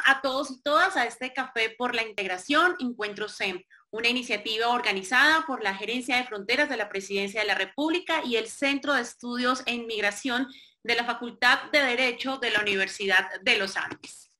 a todos y todas a este Café por la Integración, Encuentro SEM, una iniciativa organizada por la Gerencia de Fronteras de la Presidencia de la República y el Centro de Estudios en Migración de la Facultad de Derecho de la Universidad de los Andes.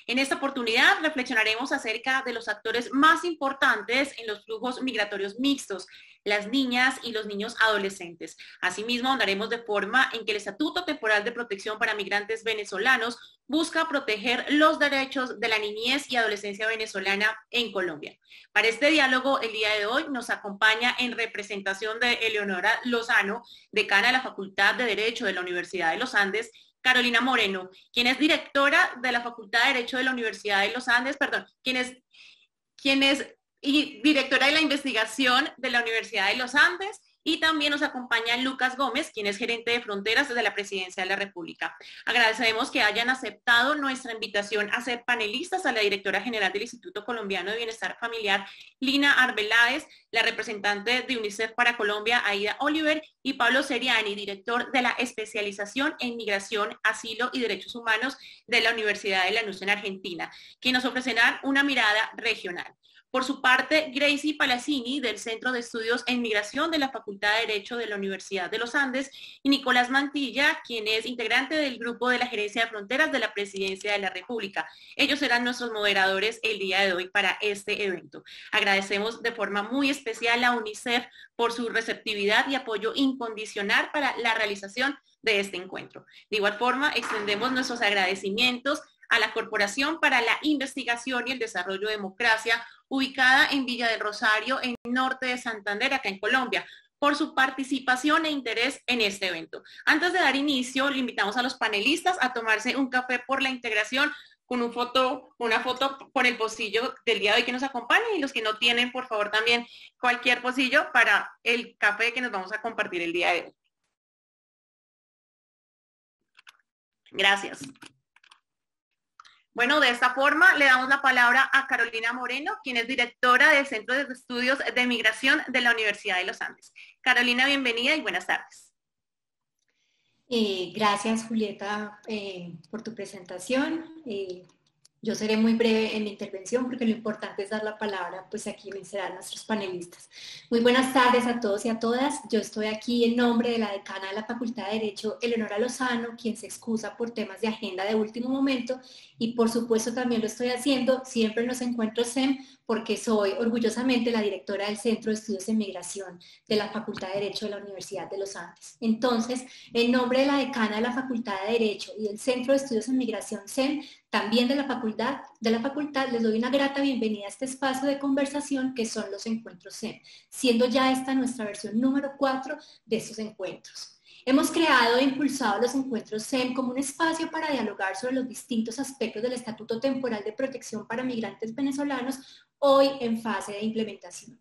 En esta oportunidad reflexionaremos acerca de los actores más importantes en los flujos migratorios mixtos, las niñas y los niños adolescentes. Asimismo, ahondaremos de forma en que el Estatuto Temporal de Protección para Migrantes Venezolanos busca proteger los derechos de la niñez y adolescencia venezolana en Colombia. Para este diálogo, el día de hoy nos acompaña en representación de Eleonora Lozano, decana de la Facultad de Derecho de la Universidad de los Andes, Carolina Moreno, quien es directora de la Facultad de Derecho de la Universidad de los Andes, quien es directora de la investigación de la Universidad de los Andes, y también nos acompaña Lucas Gómez, quien es gerente de fronteras de la Presidencia de la República. Agradecemos que hayan aceptado nuestra invitación a ser panelistas a la directora general del Instituto Colombiano de Bienestar Familiar, Lina Arbeláez, la representante de UNICEF para Colombia, Aida Oliver, y Pablo Seriani, director de la especialización en Migración, Asilo y Derechos Humanos de la Universidad de Lanús en Argentina, quienes nos ofrecerán una mirada regional. Por su parte, Gracie Palacini, del Centro de Estudios en Migración de la Facultad de Derecho de la Universidad de los Andes, y Nicolás Mantilla, quien es integrante del grupo de la Gerencia de Fronteras de la Presidencia de la República. Ellos serán nuestros moderadores el día de hoy para este evento. Agradecemos de forma muy especial a UNICEF por su receptividad y apoyo incondicional para la realización de este encuentro. De igual forma, extendemos nuestros agradecimientos a la Corporación para la Investigación y el Desarrollo de Democracia, ubicada en Villa del Rosario, en norte de Santander, acá en Colombia, por su participación e interés en este evento. Antes de dar inicio, le invitamos a los panelistas a tomarse un café por la integración con una foto con el pocillo del día de hoy que nos acompaña, y los que no tienen, por favor, también cualquier pocillo para el café que nos vamos a compartir el día de hoy. Gracias. Bueno, de esta forma le damos la palabra a Carolina Moreno, quien es directora del Centro de Estudios de Migración de la Universidad de los Andes. Carolina, bienvenida y buenas tardes. Gracias, Julieta, por tu presentación. Yo seré muy breve en mi intervención porque lo importante es dar la palabra pues a quienes serán nuestros panelistas. Muy buenas tardes a todos y a todas. Yo estoy aquí en nombre de la decana de la Facultad de Derecho, Eleonora Lozano, quien se excusa por temas de agenda de último momento, y por supuesto también lo estoy haciendo siempre en los encuentros SEM porque soy orgullosamente la directora del Centro de Estudios en Migración de la Facultad de Derecho de la Universidad de los Andes. Entonces, en nombre de la decana de la Facultad de Derecho y del Centro de Estudios en Migración SEM, también de la facultad, les doy una grata bienvenida a este espacio de conversación que son los encuentros SEM, siendo ya esta nuestra versión número 4 de estos encuentros. Hemos creado e impulsado los encuentros SEM como un espacio para dialogar sobre los distintos aspectos del Estatuto Temporal de Protección para Migrantes Venezolanos, hoy en fase de implementación.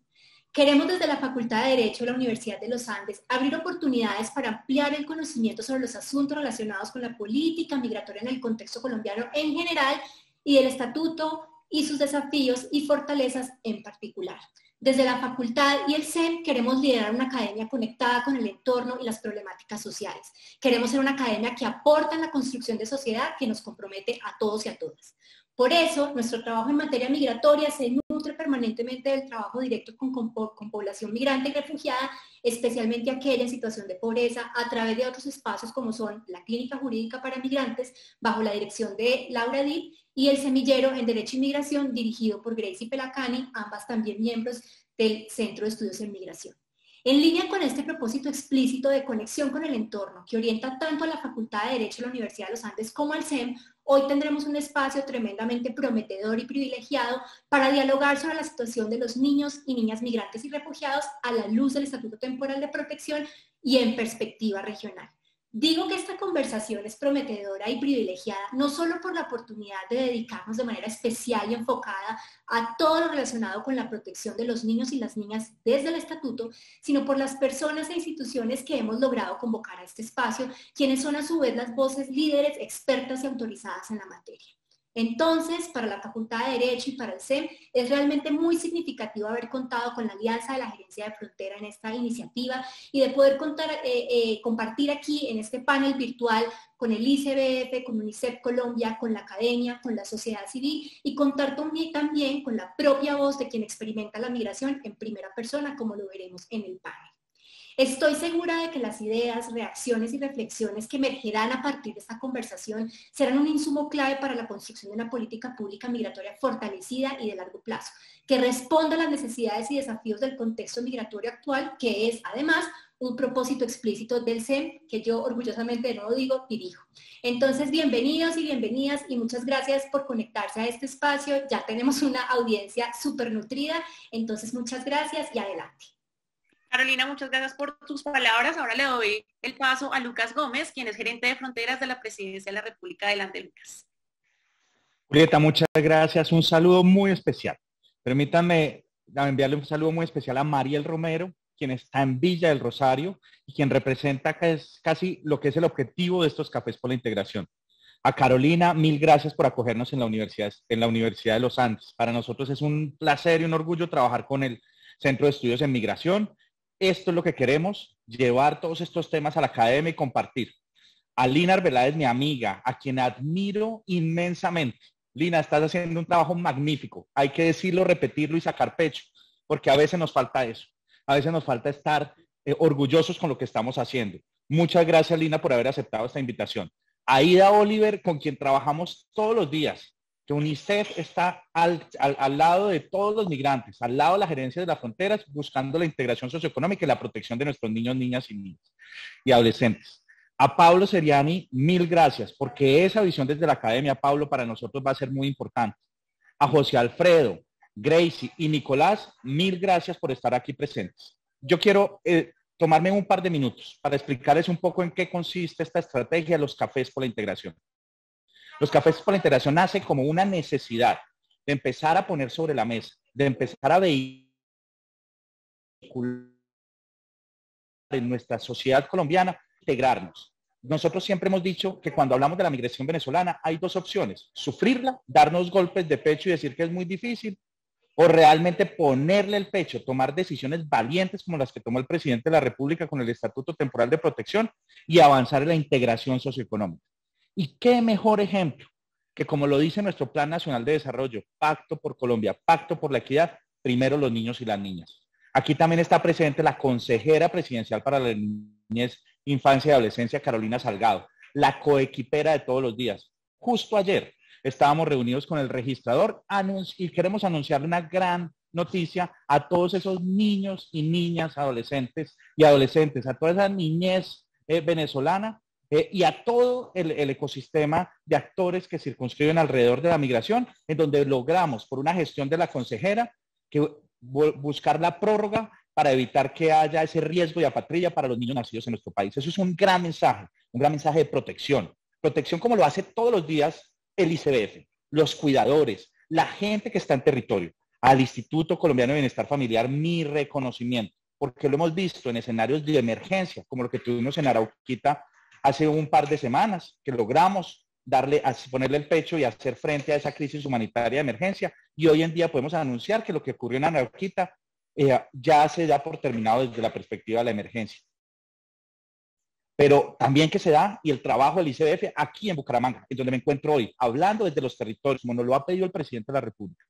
Queremos desde la Facultad de Derecho de la Universidad de los Andes abrir oportunidades para ampliar el conocimiento sobre los asuntos relacionados con la política migratoria en el contexto colombiano en general y del Estatuto y sus desafíos y fortalezas en particular. Desde la facultad y el SEM queremos liderar una academia conectada con el entorno y las problemáticas sociales. Queremos ser una academia que aporta en la construcción de sociedad que nos compromete a todos y a todas. Por eso, nuestro trabajo en materia migratoria se nutre permanentemente del trabajo directo con población migrante y refugiada, especialmente aquella en situación de pobreza, a través de otros espacios como son la Clínica Jurídica para Migrantes, bajo la dirección de Laura Dib, y el Semillero en Derecho y Migración, dirigido por Gracie Palacini, ambas también miembros del Centro de Estudios en Migración. En línea con este propósito explícito de conexión con el entorno, que orienta tanto a la Facultad de Derecho de la Universidad de los Andes como al SEM, hoy tendremos un espacio tremendamente prometedor y privilegiado para dialogar sobre la situación de los niños y niñas migrantes y refugiados a la luz del Estatuto Temporal de Protección y en perspectiva regional. Digo que esta conversación es prometedora y privilegiada no solo por la oportunidad de dedicarnos de manera especial y enfocada a todo lo relacionado con la protección de los niños y las niñas desde el estatuto, sino por las personas e instituciones que hemos logrado convocar a este espacio, quienes son a su vez las voces líderes, expertas y autorizadas en la materia. Entonces, para la Facultad de Derecho y para el CEM, es realmente muy significativo haber contado con la alianza de la Gerencia de Frontera en esta iniciativa y de poder compartir aquí en este panel virtual con el ICBF, con UNICEF Colombia, con la academia, con la sociedad civil y contar también con la propia voz de quien experimenta la migración en primera persona, como lo veremos en el panel. Estoy segura de que las ideas, reacciones y reflexiones que emergerán a partir de esta conversación serán un insumo clave para la construcción de una política pública migratoria fortalecida y de largo plazo, que responda a las necesidades y desafíos del contexto migratorio actual, que es, además, un propósito explícito del CEM, que yo orgullosamente, de nuevo digo, dirijo. Entonces, bienvenidos y bienvenidas y muchas gracias por conectarse a este espacio. Ya tenemos una audiencia súper nutrida, entonces muchas gracias y adelante. Carolina, muchas gracias por tus palabras. Ahora le doy el paso a Lucas Gómez, quien es gerente de fronteras de la Presidencia de la República. Adelante, Lucas. Julieta, muchas gracias. Un saludo muy especial. Permítanme enviarle un saludo muy especial a Mariel Romero, quien está en Villa del Rosario y quien representa casi lo que es el objetivo de estos Cafés por la Integración. A Carolina, mil gracias por acogernos en la Universidad de los Andes. Para nosotros es un placer y un orgullo trabajar con el Centro de Estudios en Migración. Esto es lo que queremos, llevar todos estos temas a la academia y compartir. A Lina Arbeláez, mi amiga, a quien admiro inmensamente. Lina, estás haciendo un trabajo magnífico. Hay que decirlo, repetirlo y sacar pecho, porque a veces nos falta eso. A veces nos falta estar orgullosos con lo que estamos haciendo. Muchas gracias, Lina, por haber aceptado esta invitación. A Ida Oliver, con quien trabajamos todos los días, que UNICEF está al lado de todos los migrantes, al lado de la gerencia de las fronteras, buscando la integración socioeconómica y la protección de nuestros niños, niñas y adolescentes. A Pablo Seriani, mil gracias, porque esa visión desde la academia, Pablo, para nosotros va a ser muy importante. A José Alfredo, Gracie y Nicolás, mil gracias por estar aquí presentes. Yo quiero tomarme un par de minutos para explicarles un poco en qué consiste esta estrategia de los Cafés por la Integración. Los Cafés por la Integración nace como una necesidad de empezar a poner sobre la mesa, de empezar a vehicular en nuestra sociedad colombiana, integrarnos. Nosotros siempre hemos dicho que cuando hablamos de la migración venezolana hay dos opciones: sufrirla, darnos golpes de pecho y decir que es muy difícil, o realmente ponerle el pecho, tomar decisiones valientes como las que tomó el presidente de la República con el Estatuto Temporal de Protección y avanzar en la integración socioeconómica. ¿Y qué mejor ejemplo que, como lo dice nuestro Plan Nacional de Desarrollo, Pacto por Colombia, Pacto por la Equidad, primero los niños y las niñas? Aquí también está presente la consejera presidencial para la niñez, infancia y adolescencia, Carolina Salgado, la coequipera de todos los días. Justo ayer estábamos reunidos con el registrador y queremos anunciarle una gran noticia a todos esos niños y niñas, adolescentes, a toda esa niñez venezolana, y a todo el ecosistema de actores que circunscriben alrededor de la migración, en donde logramos, por una gestión de la consejera, que buscar la prórroga para evitar que haya ese riesgo de apatría para los niños nacidos en nuestro país. Eso es un gran mensaje de protección. Protección como lo hace todos los días el ICBF, los cuidadores, la gente que está en territorio. Al Instituto Colombiano de Bienestar Familiar, mi reconocimiento, porque lo hemos visto en escenarios de emergencia, como lo que tuvimos en Arauquita hace un par de semanas, que logramos ponerle el pecho y hacer frente a esa crisis humanitaria de emergencia. Y hoy en día podemos anunciar que lo que ocurrió en Arauquita ya se da por terminado desde la perspectiva de la emergencia. Pero también que se da y el trabajo del ICBF aquí en Bucaramanga, en donde me encuentro hoy, hablando desde los territorios, como nos lo ha pedido el presidente de la República,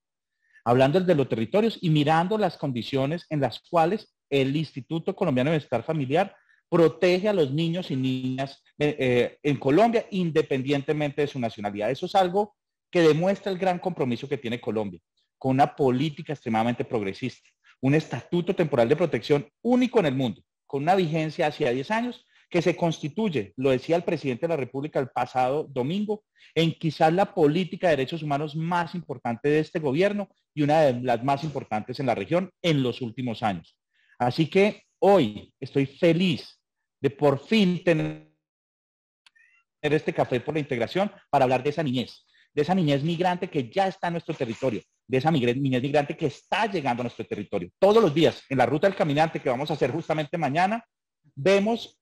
hablando desde los territorios y mirando las condiciones en las cuales el Instituto Colombiano de Bienestar Familiar protege a los niños y niñas en Colombia, independientemente de su nacionalidad. Eso es algo que demuestra el gran compromiso que tiene Colombia, con una política extremadamente progresista, un estatuto temporal de protección único en el mundo, con una vigencia hacia 10 años, que se constituye, lo decía el presidente de la República el pasado domingo, en quizás la política de derechos humanos más importante de este gobierno y una de las más importantes en la región en los últimos años. Así que hoy estoy feliz de por fin tener este Café por la Integración para hablar de esa niñez migrante que ya está en nuestro territorio, de esa niñez migrante que está llegando a nuestro territorio. Todos los días, en la Ruta del Caminante que vamos a hacer justamente mañana, vemos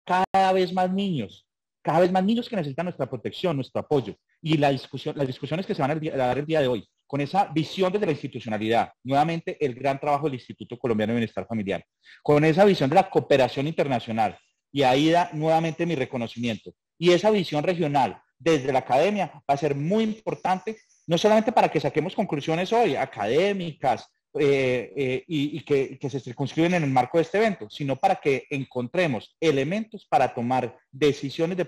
cada vez más niños, cada vez más niños que necesitan nuestra protección, nuestro apoyo. Y las discusiones que se van a dar el día de hoy, con esa visión desde la institucionalidad, nuevamente el gran trabajo del Instituto Colombiano de Bienestar Familiar, con esa visión de la cooperación internacional, y ahí da nuevamente mi reconocimiento. Y esa visión regional desde la academia va a ser muy importante, no solamente para que saquemos conclusiones hoy académicas y que se circunscriben en el marco de este evento, sino para que encontremos elementos para tomar decisiones de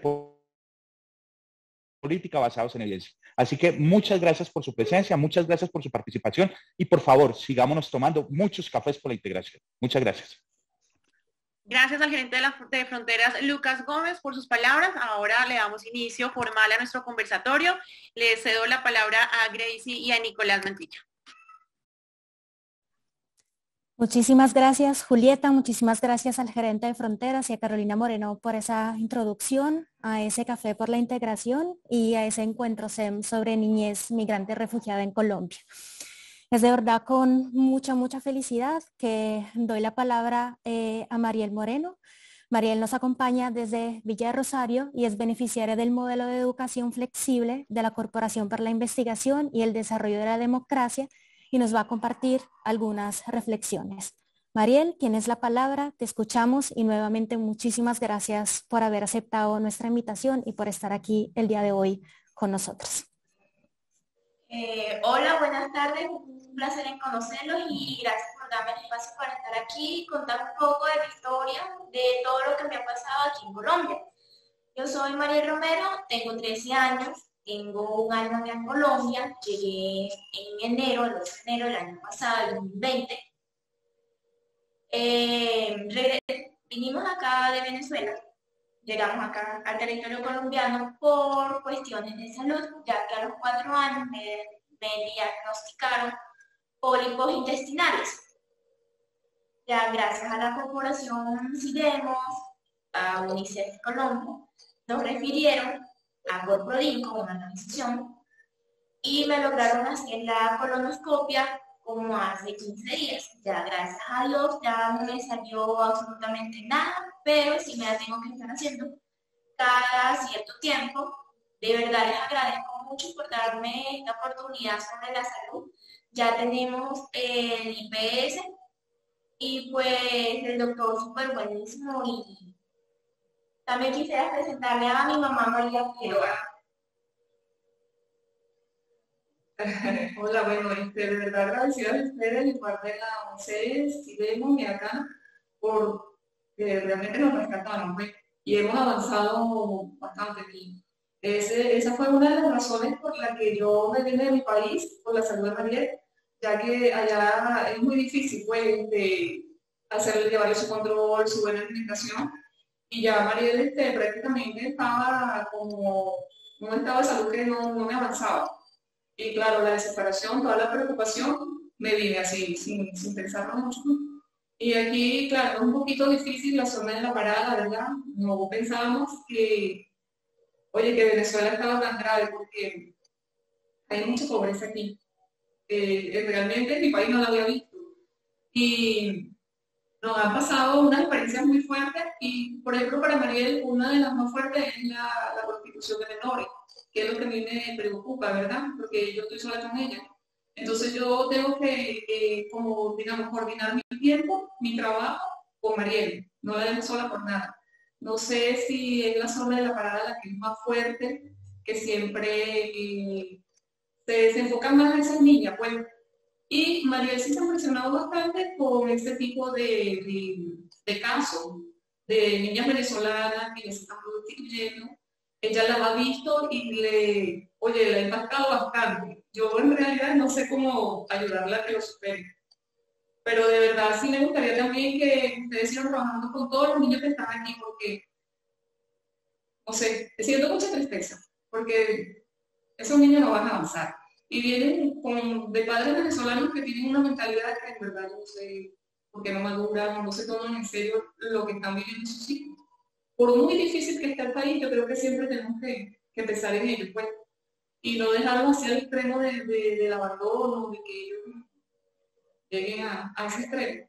política basados en evidencia. Así que muchas gracias por su presencia, muchas gracias por su participación y por favor, sigámonos tomando muchos cafés por la integración. Muchas gracias. Gracias al gerente de Fronteras, Lucas Gómez, por sus palabras. Ahora le damos inicio formal a nuestro conversatorio. Le cedo la palabra a Gracie y a Nicolás Mantilla. Muchísimas gracias, Julieta. Muchísimas gracias al gerente de Fronteras y a Carolina Moreno por esa introducción a ese Café por la Integración y a ese encuentro SEM sobre niñez migrante refugiada en Colombia. Es de verdad con mucha felicidad que doy la palabra a Mariel Moreno. Mariel nos acompaña desde Villa de Rosario y es beneficiaria del modelo de educación flexible de la Corporación para la Investigación y el Desarrollo de la Democracia y nos va a compartir algunas reflexiones. Mariel, tienes la palabra, te escuchamos y nuevamente muchísimas gracias por haber aceptado nuestra invitación y por estar aquí el día de hoy con nosotros. Hola, buenas tardes, un placer en conocerlos y gracias por darme el espacio para estar aquí y contar un poco de mi historia, de todo lo que me ha pasado aquí en Colombia. Yo soy Mariel Romero, tengo 13 años, tengo un año acá en Colombia, llegué en enero, el 2 de enero del año pasado, el 2020. Vinimos acá de Venezuela. Llegamos acá al territorio colombiano por cuestiones de salud, ya que a los 4 años me diagnosticaron pólipos intestinales. Ya gracias a la corporación CIDEMOS, a UNICEF Colombia, nos refirieron a Corprodin como una organización y me lograron hacer la colonoscopia como hace 15 días. Ya gracias a Dios ya no me salió absolutamente nada, pero sí me la tengo que estar haciendo cada cierto tiempo. De verdad les agradezco mucho por darme esta oportunidad sobre la salud. Ya tenemos el IPS y pues el doctor súper buenísimo y también quisiera presentarle a mi mamá María Quiroga. Hola, bueno, de verdad agradecida a ustedes y parte de la ONCE, CIDEMOS y acá, por que realmente nos rescataron, pues, y hemos avanzado bastante bien. Esa fue una de las razones por las que yo me vine de mi país, por la salud de Mariel, ya que allá es muy difícil, pues, llevarle su control, su buena alimentación, y ya Mariel prácticamente estaba como en un estado de salud que no me avanzaba. Y claro, la desesperación, toda la preocupación, me vine así, sin pensarlo mucho. Y aquí, claro, es un poquito difícil la zona de la parada, ¿verdad? No pensábamos que, oye, que Venezuela estaba tan grave porque hay mucha pobreza aquí. Realmente en mi país no la había visto. Y nos han pasado unas experiencias muy fuertes y, por ejemplo, para Mariel, una de las más fuertes es la prostitución de menores, que es lo que a mí me preocupa, ¿verdad? Porque yo estoy sola con ella. Entonces yo tengo que, como, digamos, coordinar mi tiempo, mi trabajo con Mariel. No la dejo sola por nada. No sé si es la zona de la parada la que es más fuerte, que siempre se enfocan más en esas niñas, pues. Y Mariel sí se ha impresionado bastante con este tipo de casos de niñas venezolanas que ya se están prostituyendo. Ella las ha visto y le ha impactado bastante. Yo en realidad no sé cómo ayudarla a que lo supere. Pero de verdad sí me gustaría también que ustedes sigan trabajando con todos los niños que están aquí porque, no sé, siento mucha tristeza porque esos niños no van a avanzar. Y vienen de padres venezolanos que tienen una mentalidad que en verdad yo no sé por qué no maduran, no se toman en serio lo que están viviendo sus hijos. Por muy difícil que esté el país, yo creo que siempre tenemos que pensar en ellos, pues, y no dejarlos hacia el extremo del abandono, de que ellos lleguen a ese extremo.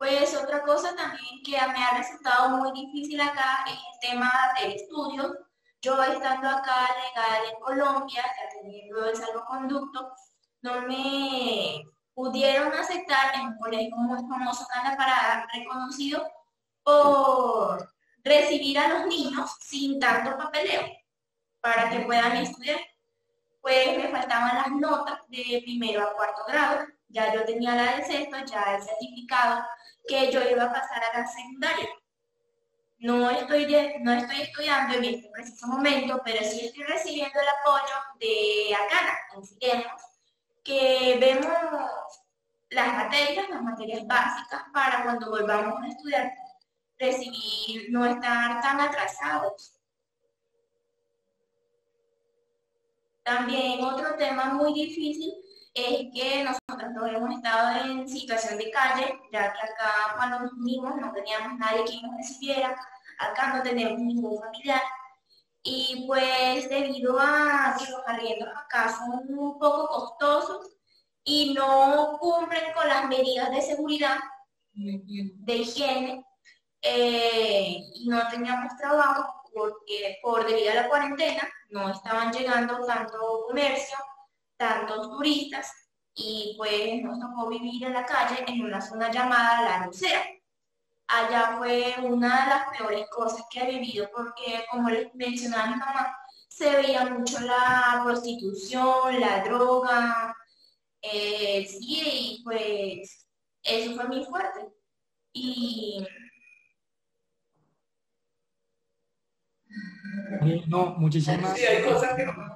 Pues otra cosa también que me ha resultado muy difícil acá es el tema del estudio. Yo estando acá legal en Colombia, ya teniendo el salvoconducto, no me pudieron aceptar en un colegio muy famoso acá en La Parada, reconocido por recibir a los niños sin tanto papeleo para que puedan estudiar. Pues me faltaban las notas de primero a cuarto grado, ya yo tenía la del sexto, ya el certificado que yo iba a pasar a la secundaria. No estoy estudiando en este preciso momento, pero sí estoy recibiendo el apoyo de Acana, Enseñemos, que vemos las materias básicas para cuando volvamos a estudiar, recibir, no estar tan atrasados. También otro tema muy difícil es que nosotros no hemos estado en situación de calle, ya que acá cuando nos unimos no teníamos nadie que nos recibiera, acá no tenemos ningún familiar. Y pues debido a que los arriendos acá son un poco costosos y no cumplen con las medidas de seguridad, de higiene, y no teníamos trabajo porque debido a la cuarentena no estaban llegando tanto comercio, tantos turistas, y pues nos tocó vivir en la calle en una zona llamada La Rosera. Allá fue una de las peores cosas que he vivido porque, como les mencionaba mi mamá, se veía mucho la prostitución, la droga, sí, y pues eso fue muy fuerte. Y no, muchísimas, Sí, hay cosas que no.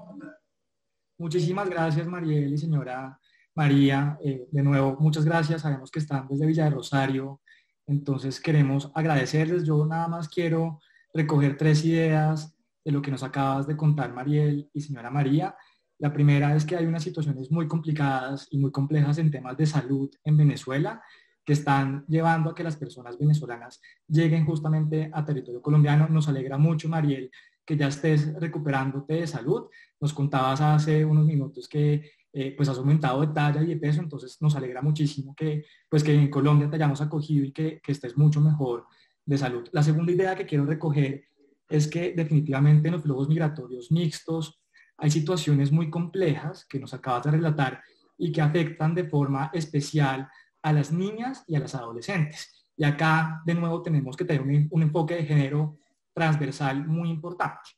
muchísimas gracias, Mariel y señora María. De nuevo, muchas gracias. Sabemos que están desde Villa de Rosario, entonces queremos agradecerles. Yo nada más quiero recoger 3 ideas de lo que nos acabas de contar, Mariel y señora María. La primera es que hay unas situaciones muy complicadas y muy complejas en temas de salud en Venezuela, que están llevando a que las personas venezolanas lleguen justamente a territorio colombiano. Nos alegra mucho, Mariel, que ya estés recuperándote de salud. Nos contabas hace unos minutos que pues has aumentado de talla y de peso, entonces nos alegra muchísimo que en Colombia te hayamos acogido y que estés mucho mejor de salud. La segunda idea que quiero recoger es que definitivamente en los flujos migratorios mixtos hay situaciones muy complejas que nos acabas de relatar y que afectan de forma especial a las niñas y a las adolescentes. Y acá, de nuevo, tenemos que tener un enfoque de género transversal muy importante.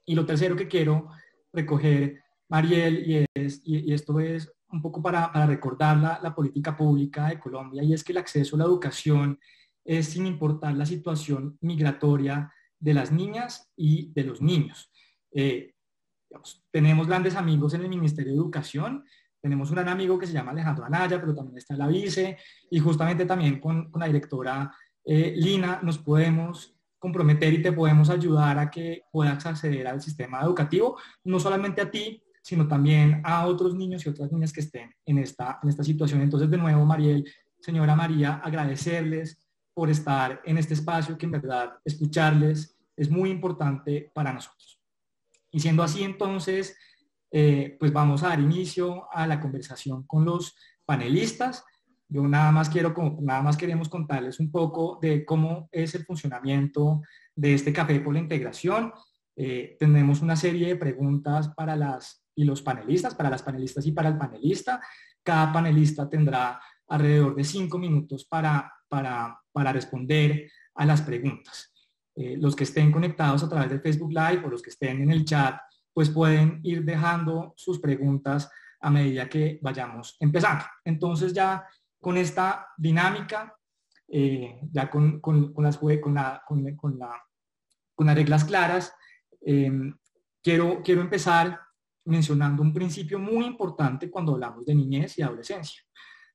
Y lo tercero que quiero recoger, Mariel, y esto es un poco para recordar la política pública de Colombia, y es que el acceso a la educación es sin importar la situación migratoria de las niñas y de los niños. Tenemos grandes amigos en el Ministerio de Educación. Tenemos un gran amigo que se llama Alejandro Anaya, pero también está la vice, y justamente también con la directora Lina nos podemos comprometer y te podemos ayudar a que puedas acceder al sistema educativo, no solamente a ti, sino también a otros niños y otras niñas que estén en esta situación. Entonces, de nuevo, Mariel, señora María, agradecerles por estar en este espacio, que en verdad escucharles es muy importante para nosotros. Y siendo así, entonces, pues vamos a dar inicio a la conversación con los panelistas. Yo nada más queremos contarles un poco de cómo es el funcionamiento de este Café por la Integración. Tenemos una serie de preguntas para las panelistas y para el panelista. Cada panelista tendrá alrededor de 5 minutos para responder a las preguntas. Los que estén conectados a través de Facebook Live o los que estén en el chat, pues pueden ir dejando sus preguntas a medida que vayamos empezando. Entonces, ya con esta dinámica, ya con las reglas claras, quiero empezar mencionando un principio muy importante cuando hablamos de niñez y adolescencia.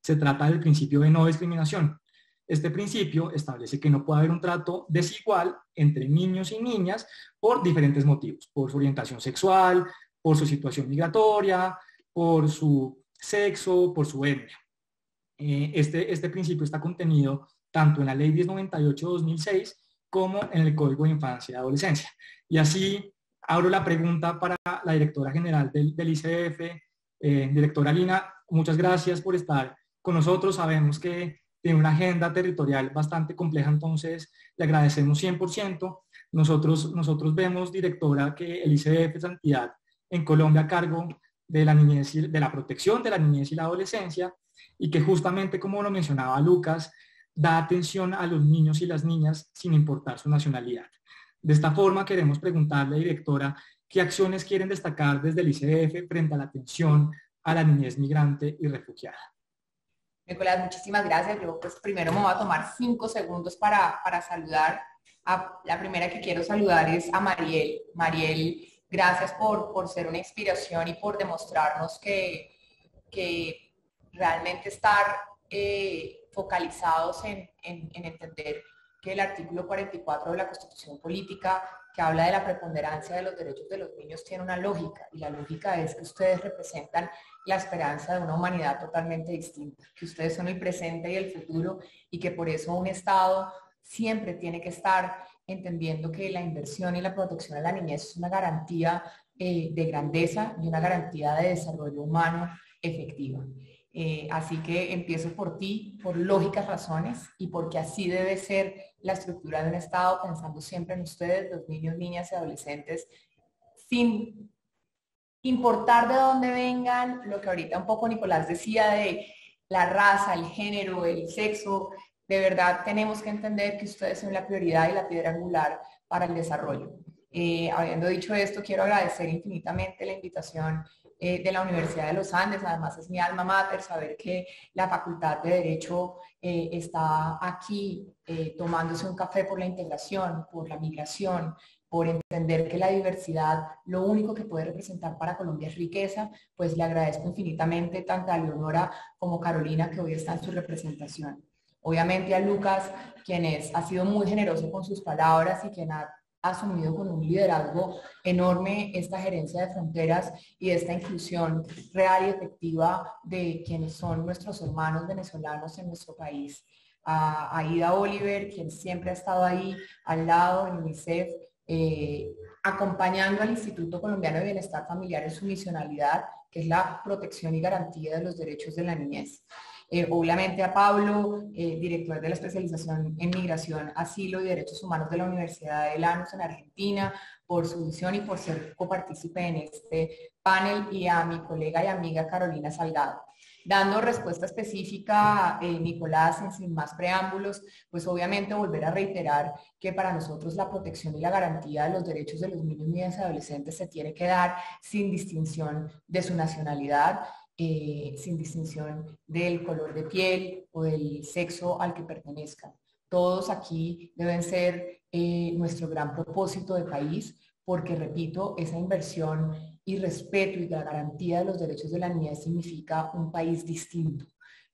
Se trata del principio de no discriminación. Este principio establece que no puede haber un trato desigual entre niños y niñas por diferentes motivos, por su orientación sexual, por su situación migratoria, por su sexo, por su etnia. Este principio está contenido tanto en la Ley 1098/2006 como en el Código de Infancia y Adolescencia. Y así abro la pregunta para la directora general del ICF, directora Lina, muchas gracias por estar con nosotros. Sabemos que tiene una agenda territorial bastante compleja, entonces le agradecemos 100%. Nosotros vemos, directora, que el ICBF es la entidad en Colombia a cargo de la niñez de la protección de la niñez y la adolescencia, y que justamente, como lo mencionaba Lucas, da atención a los niños y las niñas sin importar su nacionalidad. De esta forma, queremos preguntarle, directora, ¿qué acciones quieren destacar desde el ICBF frente a la atención a la niñez migrante y refugiada? Nicolás, muchísimas gracias. Yo pues primero me voy a tomar 5 segundos para saludar. La primera que quiero saludar es a Mariel. Mariel, gracias por ser una inspiración y por demostrarnos que realmente estar focalizados en entender que el artículo 44 de la Constitución Política, que habla de la preponderancia de los derechos de los niños, tiene una lógica, y la lógica es que ustedes representan la esperanza de una humanidad totalmente distinta, que ustedes son el presente y el futuro, y que por eso un Estado siempre tiene que estar entendiendo que la inversión y la protección a la niñez es una garantía de grandeza y una garantía de desarrollo humano efectiva. Así que empiezo por ti, por lógicas razones, y porque así debe ser la estructura de un Estado, pensando siempre en ustedes, los niños, niñas y adolescentes, sin importar de dónde vengan, lo que ahorita un poco Nicolás decía de la raza, el género, el sexo. De verdad tenemos que entender que ustedes son la prioridad y la piedra angular para el desarrollo. Habiendo dicho esto, quiero agradecer infinitamente la invitación de la Universidad de los Andes. Además es mi alma mater, saber que la Facultad de Derecho está aquí tomándose un café por la integración, por la migración, por entender que la diversidad lo único que puede representar para Colombia es riqueza. Pues le agradezco infinitamente tanto a Leonora como a Carolina, que hoy está en su representación. Obviamente a Lucas, quien ha sido muy generoso con sus palabras y quien ha asumido con un liderazgo enorme esta gerencia de fronteras y esta inclusión real y efectiva de quienes son nuestros hermanos venezolanos en nuestro país. A Aida Oliver, quien siempre ha estado ahí al lado en UNICEF, acompañando al Instituto Colombiano de Bienestar Familiar en su misionalidad, que es la protección y garantía de los derechos de la niñez. Obviamente a Pablo, director de la especialización en migración, asilo y derechos humanos de la Universidad de Lanús en Argentina, por su visión y por ser copartícipe en este panel, y a mi colega y amiga Carolina Salgado. Dando respuesta específica, Nicolás, sin más preámbulos, pues obviamente volver a reiterar que para nosotros la protección y la garantía de los derechos de los niños, niñas y adolescentes se tiene que dar sin distinción de su nacionalidad, sin distinción del color de piel o del sexo al que pertenezcan. Todos aquí deben ser nuestro gran propósito de país, porque, repito, esa inversión y respeto y la garantía de los derechos de la niñez significa un país distinto,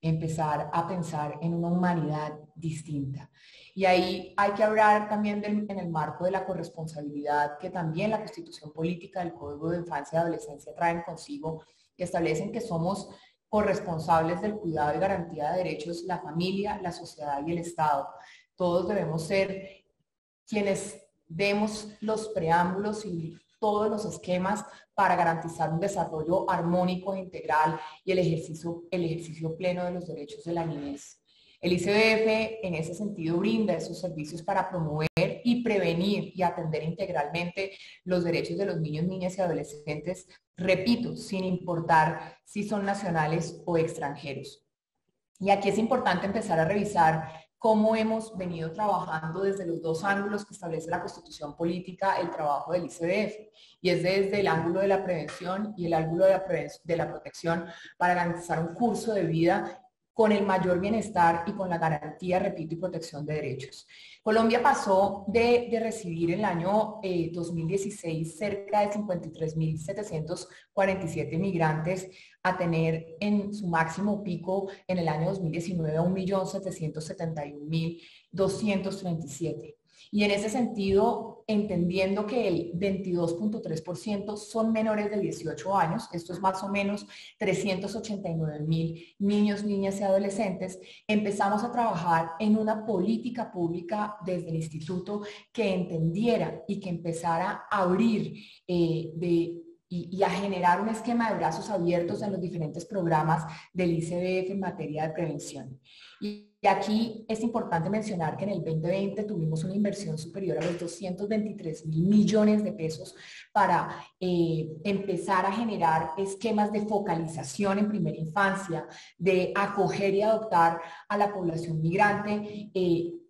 empezar a pensar en una humanidad distinta. Y ahí hay que hablar también en el marco de la corresponsabilidad que también la Constitución Política del Código de Infancia y Adolescencia traen consigo, que establecen que somos corresponsables del cuidado y garantía de derechos la familia, la sociedad y el Estado. Todos debemos ser quienes demos los preámbulos y todos los esquemas para garantizar un desarrollo armónico e integral y el ejercicio pleno de los derechos de la niñez. El ICBF en ese sentido brinda esos servicios para promover y prevenir y atender integralmente los derechos de los niños, niñas y adolescentes, repito, sin importar si son nacionales o extranjeros. Y aquí es importante empezar a revisar cómo hemos venido trabajando desde los dos ángulos que establece la Constitución Política el trabajo del ICBF, y es desde el ángulo de la prevención y el ángulo de la protección para garantizar un curso de vida con el mayor bienestar y con la garantía, repito, y protección de derechos. Colombia pasó de recibir en el año 2016 cerca de 53.747 migrantes a tener en su máximo pico en el año 2019 a 1.071.237. Y en ese sentido, entendiendo que el 22.3% son menores de 18 años, esto es más o menos 389.000 niños, niñas y adolescentes, empezamos a trabajar en una política pública desde el instituto que entendiera y que empezara a abrir y a generar un esquema de brazos abiertos en los diferentes programas del ICBF en materia de prevención. Y Y aquí es importante mencionar que en el 2020 tuvimos una inversión superior a los 223.000 millones de pesos para empezar a generar esquemas de focalización en primera infancia, de acoger y adoptar a la población migrante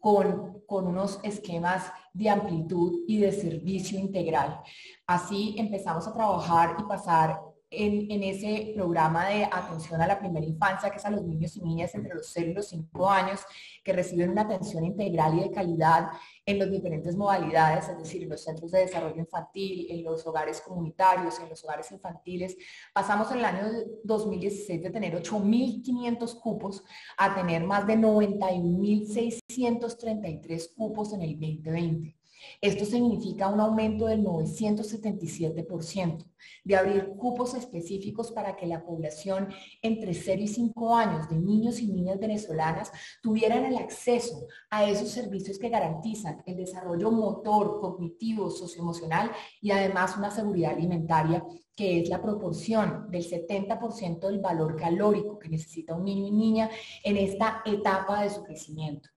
con unos esquemas de amplitud y de servicio integral. Así empezamos a trabajar y pasar en ese programa de atención a la primera infancia, que es a los niños y niñas entre los 0 y los 5 años, que reciben una atención integral y de calidad en las diferentes modalidades, es decir, en los centros de desarrollo infantil, en los hogares comunitarios, en los hogares infantiles. Pasamos en el año 2016 de tener 8.500 cupos a tener más de 91.633 cupos en el 2020. Esto significa un aumento del 977%, de abrir cupos específicos para que la población entre 0 y 5 años de niños y niñas venezolanas tuvieran el acceso a esos servicios que garantizan el desarrollo motor, cognitivo, socioemocional y además una seguridad alimentaria, que es la proporción del 70% del valor calórico que necesita un niño y niña en esta etapa de su crecimiento.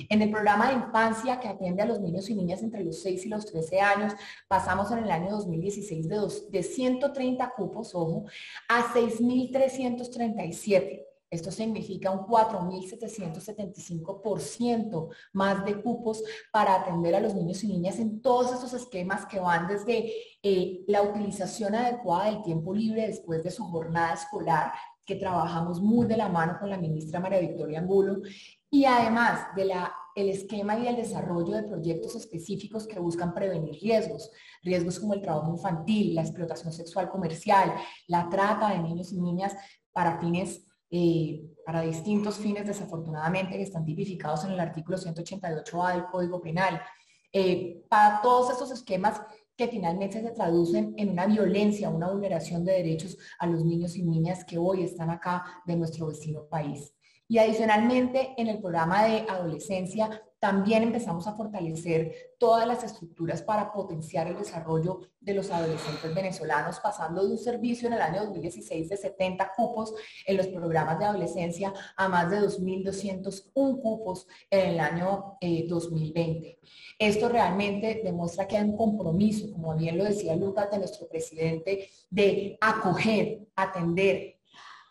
En el programa de infancia que atiende a los niños y niñas entre los 6 y los 13 años, pasamos en el año 2016 de 130 cupos, ojo, a 6.337. Esto significa un 4.775% más de cupos para atender a los niños y niñas en todos esos esquemas que van desde la utilización adecuada del tiempo libre después de su jornada escolar, que trabajamos muy de la mano con la ministra María Victoria Angulo, y además del esquema y el desarrollo de proyectos específicos que buscan prevenir riesgos como el trabajo infantil, la explotación sexual comercial, la trata de niños y niñas para distintos fines, desafortunadamente, que están tipificados en el artículo 188A del Código Penal. Para todos estos esquemas que finalmente se traducen en una violencia, una vulneración de derechos a los niños y niñas que hoy están acá de nuestro vecino país. Y adicionalmente, en el programa de adolescencia, también empezamos a fortalecer todas las estructuras para potenciar el desarrollo de los adolescentes venezolanos, pasando de un servicio en el año 2016 de 70 cupos en los programas de adolescencia a más de 2.201 cupos en el año 2020. Esto realmente demuestra que hay un compromiso, como bien lo decía Lucas, de nuestro presidente, de acoger, atender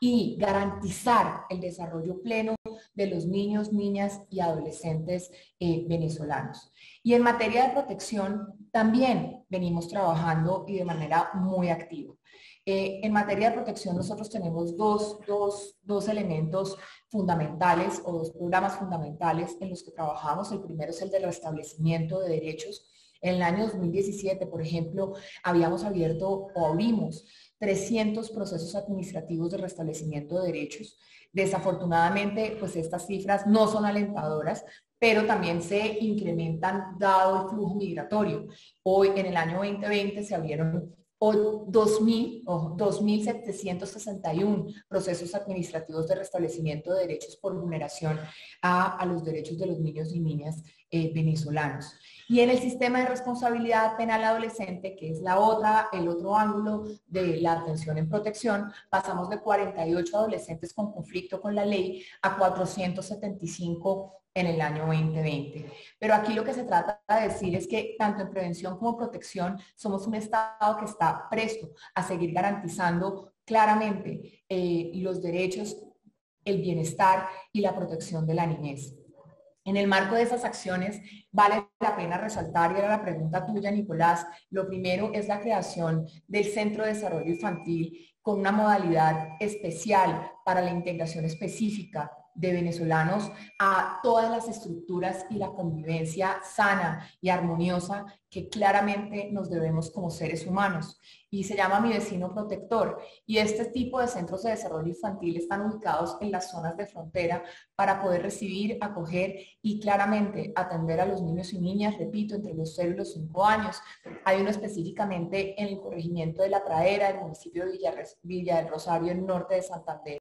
y garantizar el desarrollo pleno de los niños, niñas y adolescentes venezolanos. Y en materia de protección también venimos trabajando y de manera muy activa. En materia de protección nosotros tenemos dos elementos fundamentales o dos programas fundamentales en los que trabajamos. El primero es el de restablecimiento de derechos. En el año 2017, por ejemplo, habíamos abierto o abrimos 300 procesos administrativos de restablecimiento de derechos. Desafortunadamente, pues estas cifras no son alentadoras, pero también se incrementan dado el flujo migratorio. Hoy, en el año 2020, se abrieron 2.761 procesos administrativos de restablecimiento de derechos por vulneración a los derechos de los niños y niñas venezolanos. Y en el sistema de responsabilidad penal adolescente, que es el otro ángulo de la atención en protección, pasamos de 48 adolescentes con conflicto con la ley a 475 en el año 2020. Pero aquí lo que se trata de decir es que tanto en prevención como protección somos un Estado que está presto a seguir garantizando claramente los derechos, el bienestar y la protección de la niñez. En el marco de esas acciones, vale la pena resaltar, y era la pregunta tuya, Nicolás, lo primero es la creación del Centro de Desarrollo Infantil con una modalidad especial para la integración específica de venezolanos a todas las estructuras y la convivencia sana y armoniosa que claramente nos debemos como seres humanos. Y se llama Mi Vecino Protector. Y este tipo de centros de desarrollo infantil están ubicados en las zonas de frontera para poder recibir, acoger y claramente atender a los niños y niñas, repito, entre los 0 y los 5 años. Hay uno específicamente en el corregimiento de La Pradera, del municipio de Villa del Rosario, en norte de Santander.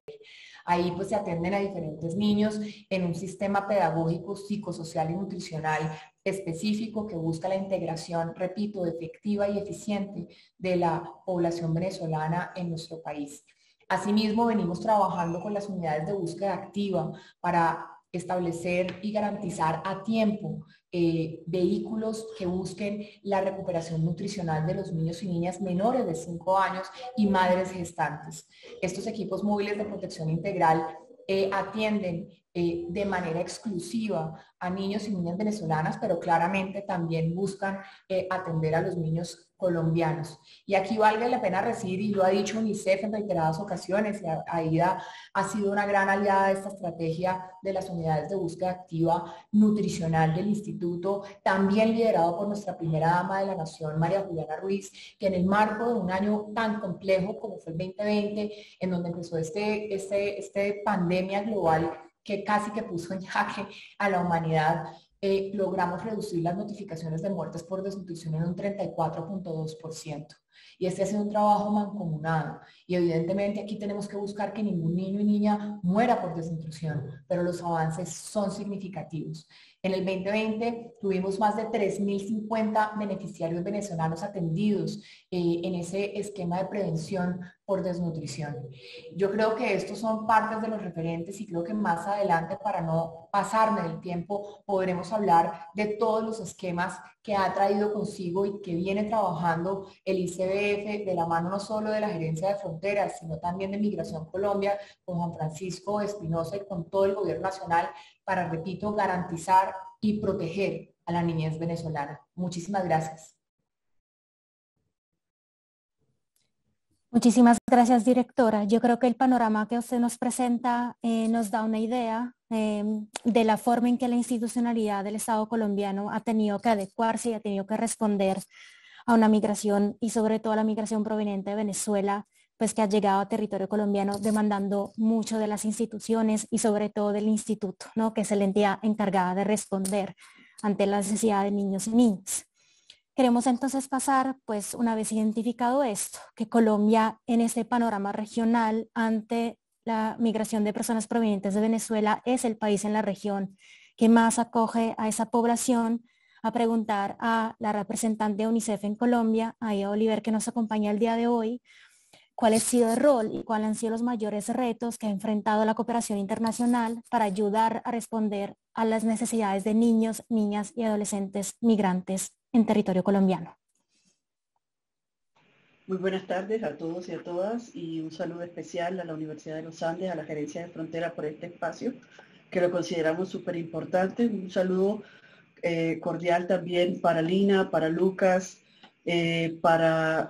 Ahí pues se atienden a diferentes niños en un sistema pedagógico, psicosocial y nutricional específico que busca la integración, repito, efectiva y eficiente de la población venezolana en nuestro país. Asimismo, venimos trabajando con las unidades de búsqueda activa para establecer y garantizar a tiempo vehículos que busquen la recuperación nutricional de los niños y niñas menores de 5 años y madres gestantes. Estos equipos móviles de protección integral atienden de manera exclusiva a niños y niñas venezolanas, pero claramente también buscan atender a los niños colombianos. Y aquí vale la pena decir, y lo ha dicho UNICEF en reiteradas ocasiones, y AIDA ha sido una gran aliada de esta estrategia de las unidades de búsqueda activa nutricional del instituto, también liderado por nuestra primera dama de la nación, María Juliana Ruiz, que en el marco de un año tan complejo como fue el 2020, en donde empezó este pandemia global que casi que puso en jaque a la humanidad, logramos reducir las notificaciones de muertes por desnutrición en un 34.2%. Y este ha sido un trabajo mancomunado. Y evidentemente aquí tenemos que buscar que ningún niño y niña muera por desnutrición, pero los avances son significativos. En el 2020 tuvimos más de 3.050 beneficiarios venezolanos atendidos en ese esquema de prevención por desnutrición. Yo creo que estos son partes de los referentes y creo que más adelante, para no pasarme del tiempo, podremos hablar de todos los esquemas que ha traído consigo y que viene trabajando el ICBF de la mano no solo de la Gerencia de Fronteras, sino también de Migración Colombia, con Juan Francisco Espinosa y con todo el gobierno nacional para, repito, garantizar y proteger a la niñez venezolana. Muchísimas gracias. Muchísimas gracias, directora. Yo creo que el panorama que usted nos presenta nos da una idea de la forma en que la institucionalidad del Estado colombiano ha tenido que adecuarse y ha tenido que responder a una migración y sobre todo a la migración proveniente de Venezuela, pues que ha llegado a territorio colombiano demandando mucho de las instituciones y sobre todo del instituto, ¿no? Que es la entidad encargada de responder ante la necesidad de niños y niñas. Queremos entonces pasar, pues una vez identificado esto, que Colombia en este panorama regional ante la migración de personas provenientes de Venezuela es el país en la región que más acoge a esa población, a preguntar a la representante de UNICEF en Colombia, Aida Oliver, que nos acompaña el día de hoy, cuál ha sido el rol y cuáles han sido los mayores retos que ha enfrentado la cooperación internacional para ayudar a responder a las necesidades de niños, niñas y adolescentes migrantes en territorio colombiano. Muy buenas tardes a todos y a todas y un saludo especial a la Universidad de los Andes, a la Gerencia de Frontera por este espacio, que lo consideramos súper importante. Un saludo cordial también para Lina, para Lucas, para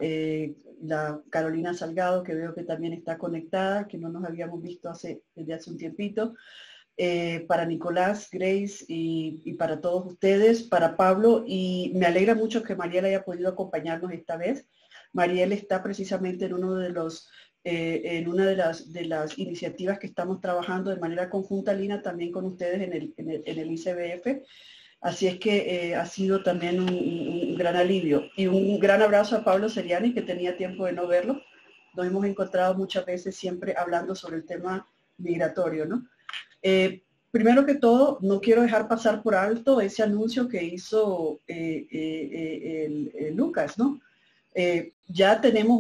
la Carolina Salgado, que veo que también está conectada, que no nos habíamos visto desde hace un tiempito. Para Nicolás, Grace y para todos ustedes, para Pablo, y me alegra mucho que Mariel haya podido acompañarnos esta vez. Mariel está precisamente en una de las iniciativas que estamos trabajando de manera conjunta, Lina, también con ustedes en el ICBF, así es que ha sido también un gran alivio. Y un gran abrazo a Pablo Seriani, que tenía tiempo de no verlo. Nos hemos encontrado muchas veces siempre hablando sobre el tema migratorio, ¿no? Primero que todo, no quiero dejar pasar por alto ese anuncio que hizo Lucas, ¿no? Ya tenemos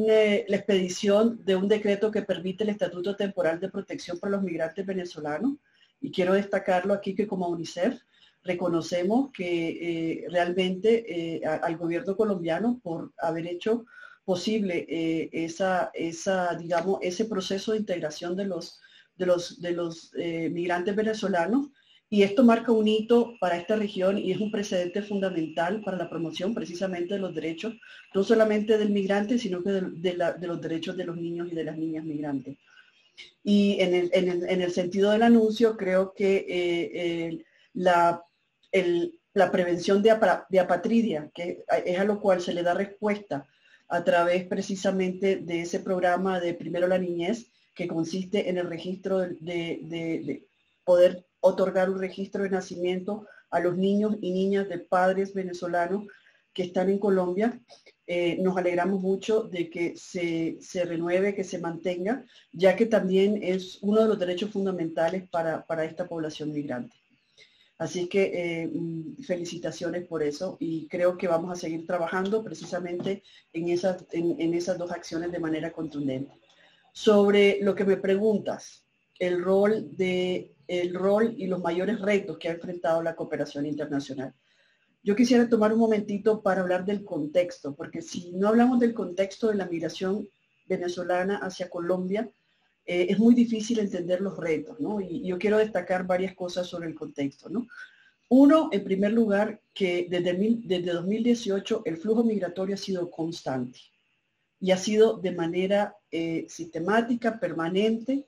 la expedición de un decreto que permite el Estatuto Temporal de Protección para los Migrantes Venezolanos, y quiero destacarlo aquí que como UNICEF reconocemos que realmente al gobierno colombiano por haber hecho posible digamos, ese proceso de integración de los migrantes venezolanos, y esto marca un hito para esta región y es un precedente fundamental para la promoción precisamente de los derechos, no solamente del migrante, sino que de los derechos de los niños y de las niñas migrantes. Y en el sentido del anuncio, creo que la prevención de apatridia, que es a lo cual se le da respuesta a través precisamente de ese programa de Primero la Niñez, que consiste en el registro de poder otorgar un registro de nacimiento a los niños y niñas de padres venezolanos que están en Colombia. Nos alegramos mucho de que se renueve, que se mantenga, ya que también es uno de los derechos fundamentales para esta población migrante. Así que felicitaciones por eso, y creo que vamos a seguir trabajando precisamente en esas dos acciones de manera contundente. Sobre lo que me preguntas, el rol y los mayores retos que ha enfrentado la cooperación internacional. Yo quisiera tomar un momentito para hablar del contexto, porque si no hablamos del contexto de la migración venezolana hacia Colombia, es muy difícil entender los retos, ¿no? Y yo quiero destacar varias cosas sobre el contexto, ¿no? Uno, en primer lugar, que desde 2018 el flujo migratorio ha sido constante y ha sido de manera sistemática, permanente,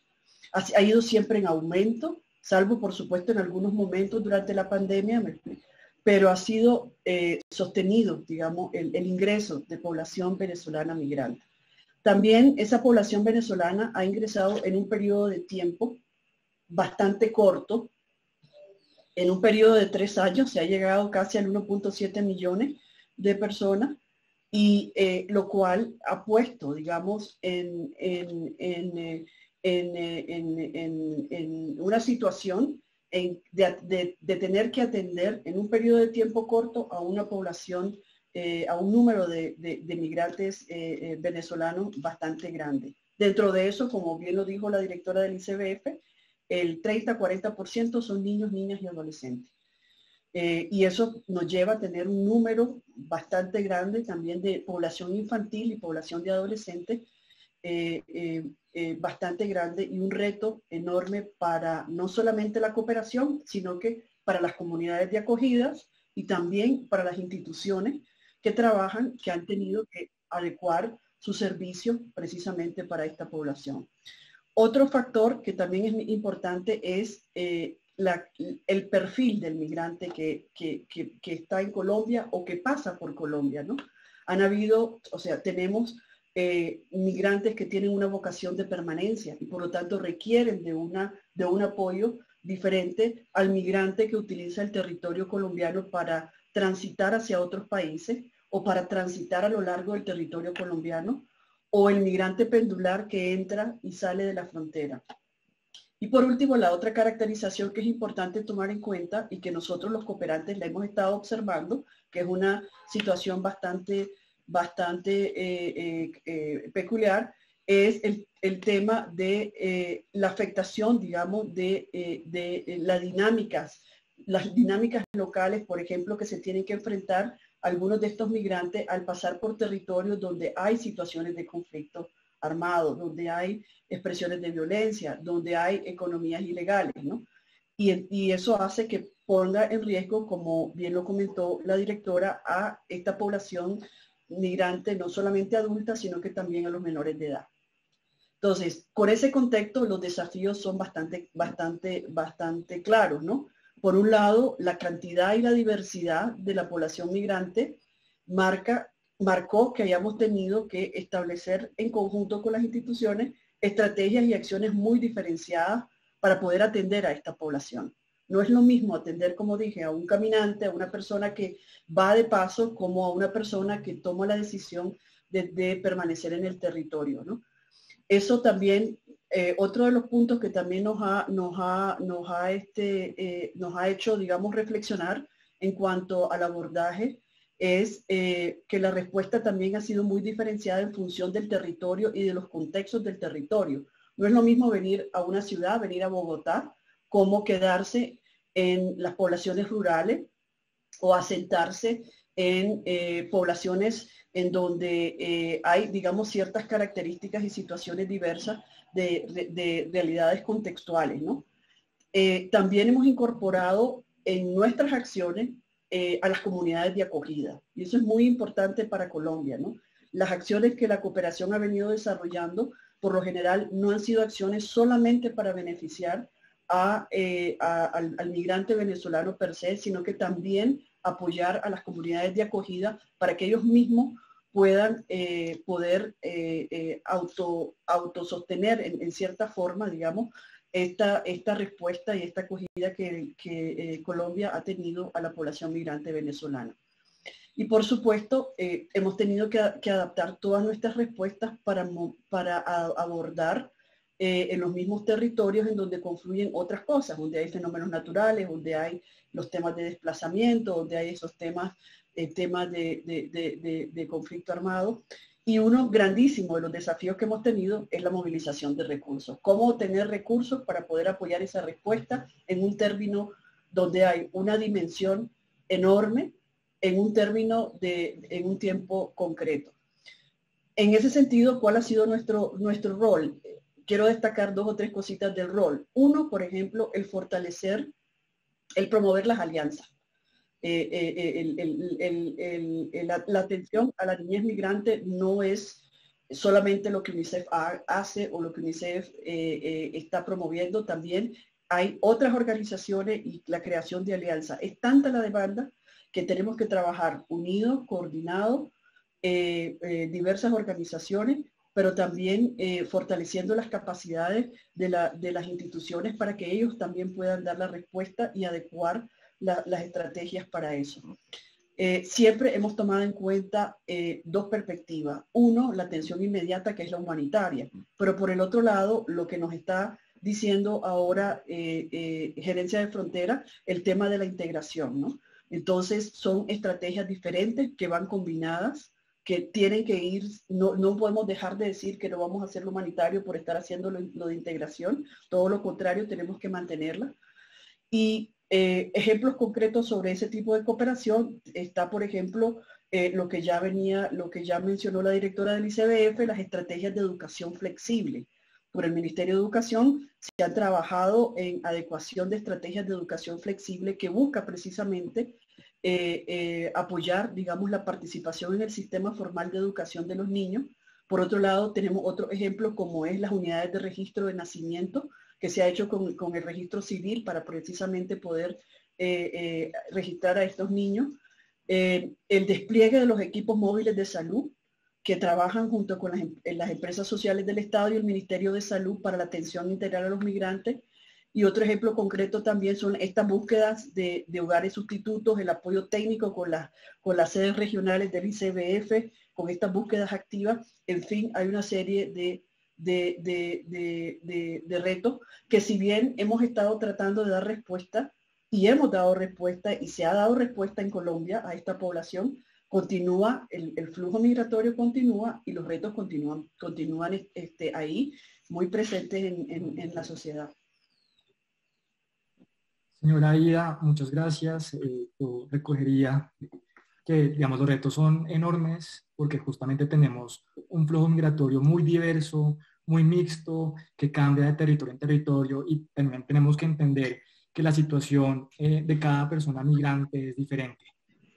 ha ido siempre en aumento, salvo por supuesto en algunos momentos durante la pandemia, pero ha sido sostenido, digamos, el ingreso de población venezolana migrante. También esa población venezolana ha ingresado en un periodo de tiempo bastante corto. En un periodo de 3 años se ha llegado casi al 1.7 millones de personas, y lo cual ha puesto, digamos, en una situación de tener que atender en un periodo de tiempo corto a una población, a un número de migrantes venezolanos bastante grande. Dentro de eso, como bien lo dijo la directora del ICBF, el 30-40% son niños, niñas y adolescentes. Y eso nos lleva a tener un número bastante grande también de población infantil y población de adolescentes bastante grande, y un reto enorme para no solamente la cooperación, sino que para las comunidades de acogidas y también para las instituciones que trabajan, que han tenido que adecuar su servicio precisamente para esta población. Otro factor que también es importante es el perfil del migrante que está en Colombia o que pasa por Colombia, ¿no? Han habido, o sea, tenemos migrantes que tienen una vocación de permanencia y por lo tanto requieren de un apoyo diferente al migrante que utiliza el territorio colombiano para transitar hacia otros países o para transitar a lo largo del territorio colombiano, o el migrante pendular que entra y sale de la frontera. Y por último, la otra caracterización que es importante tomar en cuenta y que nosotros los cooperantes la hemos estado observando, que es una situación bastante peculiar, es el tema de la afectación, digamos, de las dinámicas locales, por ejemplo, que se tienen que enfrentar algunos de estos migrantes al pasar por territorios donde hay situaciones de conflicto armado, donde hay expresiones de violencia, donde hay economías ilegales, ¿no? Y eso hace que ponga en riesgo, como bien lo comentó la directora, a esta población migrante, no solamente adulta, sino que también a los menores de edad. Entonces, con ese contexto, los desafíos son bastante claros, ¿no? Por un lado, la cantidad y la diversidad de la población migrante marcó que hayamos tenido que establecer en conjunto con las instituciones estrategias y acciones muy diferenciadas para poder atender a esta población. No es lo mismo atender, como dije, a un caminante, a una persona que va de paso, como a una persona que toma la decisión de permanecer en el territorio, ¿no? Eso también, otro de los puntos que también nos ha hecho, digamos, reflexionar en cuanto al abordaje es que la respuesta también ha sido muy diferenciada en función del territorio y de los contextos del territorio. No es lo mismo venir a una ciudad, venir a Bogotá, como quedarse en las poblaciones rurales o asentarse en poblaciones en donde hay, digamos, ciertas características y situaciones diversas de realidades contextuales, ¿no? También hemos incorporado en nuestras acciones a las comunidades de acogida, y eso es muy importante para Colombia, ¿no? Las acciones que la cooperación ha venido desarrollando, por lo general, no han sido acciones solamente para beneficiar al migrante venezolano per se, sino que también apoyar a las comunidades de acogida para que ellos mismos puedan autosostener en cierta forma, digamos, esta respuesta y esta acogida que Colombia ha tenido a la población migrante venezolana. Y por supuesto, hemos tenido que adaptar todas nuestras respuestas para abordar en los mismos territorios en donde confluyen otras cosas, donde hay fenómenos naturales, donde hay los temas de desplazamiento, donde hay esos temas de conflicto armado. Y uno grandísimo de los desafíos que hemos tenido es la movilización de recursos. Cómo obtener recursos para poder apoyar esa respuesta en un término donde hay una dimensión enorme, en un término en un tiempo concreto. En ese sentido, ¿cuál ha sido nuestro rol? Quiero destacar 2 o 3 cositas del rol. Uno, por ejemplo, el fortalecer, el promover las alianzas. La atención a la niñez migrante no es solamente lo que UNICEF hace o lo que UNICEF está promoviendo, también hay otras organizaciones y la creación de alianzas. Es tanta la demanda que tenemos que trabajar unidos, coordinados, diversas organizaciones, pero también fortaleciendo las capacidades de las instituciones para que ellos también puedan dar la respuesta y adecuar las estrategias para eso. Siempre hemos tomado en cuenta 2 perspectivas. Uno, la atención inmediata, que es la humanitaria, pero por el otro lado, lo que nos está diciendo ahora Gerencia de Frontera, el tema de la integración, ¿no? Entonces, son estrategias diferentes que van combinadas, que tienen que ir, no podemos dejar de decir que no vamos a hacer lo humanitario por estar haciendo lo de integración, todo lo contrario, tenemos que mantenerla. Y ejemplos concretos sobre ese tipo de cooperación está, por ejemplo, lo que ya mencionó la directora del ICBF, las estrategias de educación flexible. Por el Ministerio de Educación se ha trabajado en adecuación de estrategias de educación flexible que busca precisamente apoyar, digamos, la participación en el sistema formal de educación de los niños. Por otro lado, tenemos otro ejemplo como es las unidades de registro de nacimiento, que se ha hecho con el registro civil para precisamente poder registrar a estos niños. El despliegue de los equipos móviles de salud, que trabajan junto con las empresas sociales del Estado y el Ministerio de Salud para la atención integral a los migrantes. Y otro ejemplo concreto también son estas búsquedas de hogares sustitutos, el apoyo técnico con las sedes regionales del ICBF, con estas búsquedas activas. En fin, hay una serie de retos que, si bien hemos estado tratando de dar respuesta y hemos dado respuesta y se ha dado respuesta en Colombia a esta población, continúa, el flujo migratorio continúa y los retos continúan ahí muy presentes en la sociedad. Señora Aida, muchas gracias. Yo recogería que, digamos, los retos son enormes porque justamente tenemos un flujo migratorio muy diverso, muy mixto, que cambia de territorio en territorio, y también tenemos que entender que la situación de cada persona migrante es diferente.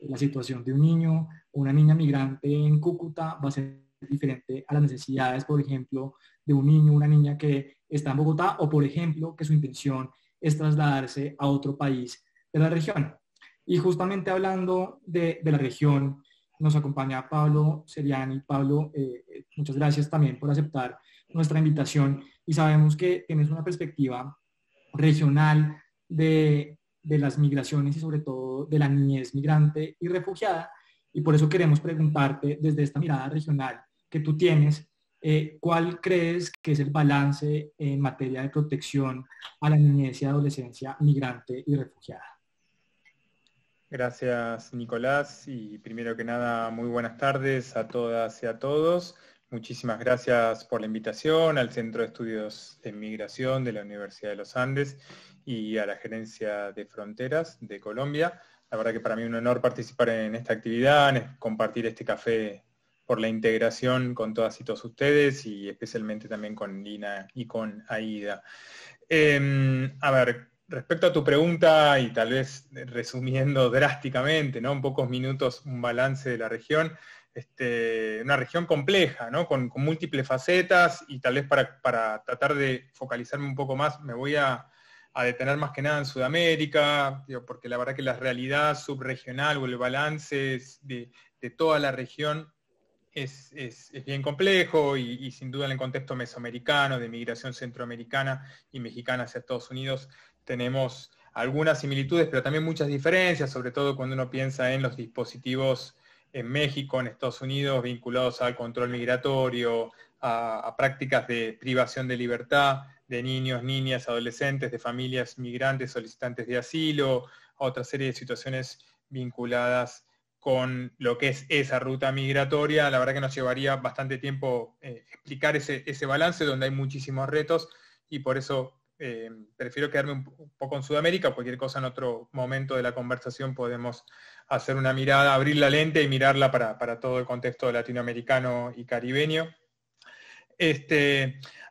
La situación de un niño o una niña migrante en Cúcuta va a ser diferente a las necesidades, por ejemplo, de un niño o una niña que está en Bogotá, o por ejemplo, que su intención es trasladarse a otro país de la región. Y justamente hablando de la región, nos acompaña Pablo Seriani. Pablo, muchas gracias también por aceptar nuestra invitación, y sabemos que tienes una perspectiva regional de las migraciones y sobre todo de la niñez migrante y refugiada, y por eso queremos preguntarte desde esta mirada regional que tú tienes, ¿cuál crees que es el balance en materia de protección a la niñez y adolescencia migrante y refugiada? Gracias, Nicolás, y primero que nada, muy buenas tardes a todas y a todos. Muchísimas gracias por la invitación al Centro de Estudios de Migración de la Universidad de los Andes y a la Gerencia de Fronteras de Colombia. La verdad que para mí es un honor participar en esta actividad, compartir este café por la integración con todas y todos ustedes, y especialmente también con Lina y con Aida. A ver, respecto a tu pregunta, y tal vez resumiendo drásticamente, ¿no? En pocos minutos, un balance de la región, una región compleja, ¿no? Con múltiples facetas, y tal vez para tratar de focalizarme un poco más, me voy a detener más que nada en Sudamérica, porque la verdad que la realidad subregional o el balance de toda la región es bien complejo, y sin duda en el contexto mesoamericano, de migración centroamericana y mexicana hacia Estados Unidos, tenemos algunas similitudes, pero también muchas diferencias, sobre todo cuando uno piensa en los dispositivos en México, en Estados Unidos, vinculados al control migratorio, a prácticas de privación de libertad de niños, niñas, adolescentes, de familias migrantes, solicitantes de asilo, a otra serie de situaciones vinculadas con lo que es esa ruta migratoria. La verdad que nos llevaría bastante tiempo explicar ese balance donde hay muchísimos retos, y por eso prefiero quedarme un poco en Sudamérica. Cualquier cosa en otro momento de la conversación podemos hacer una mirada, abrir la lente y mirarla para todo el contexto latinoamericano y caribeño.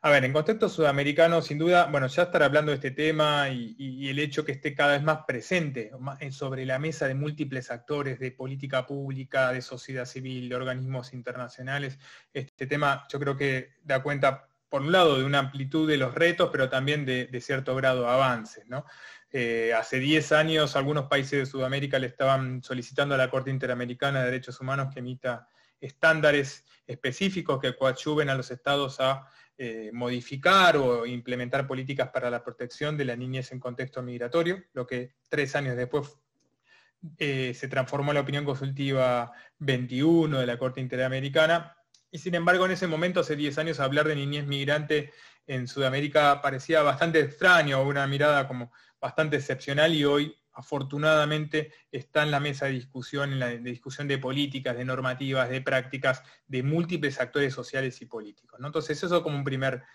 A ver, en contexto sudamericano, sin duda, bueno, ya estar hablando de este tema y el hecho que esté cada vez más presente sobre la mesa de múltiples actores de política pública, de sociedad civil, de organismos internacionales, este tema yo creo que da cuenta, por un lado, de una amplitud de los retos, pero también de cierto grado de avances, ¿no? Hace 10 años algunos países de Sudamérica le estaban solicitando a la Corte Interamericana de Derechos Humanos que emita estándares específicos que coadyuven a los estados a modificar o implementar políticas para la protección de la niñez en contexto migratorio, lo que 3 años después se transformó en la opinión consultiva 21 de la Corte Interamericana. Y sin embargo, en ese momento, hace 10 años, hablar de niñez migrante en Sudamérica parecía bastante extraño, una mirada como bastante excepcional, y hoy, afortunadamente, está en la mesa de discusión, en la discusión de políticas, de normativas, de prácticas, de múltiples actores sociales y políticos, ¿no? Entonces, eso como primera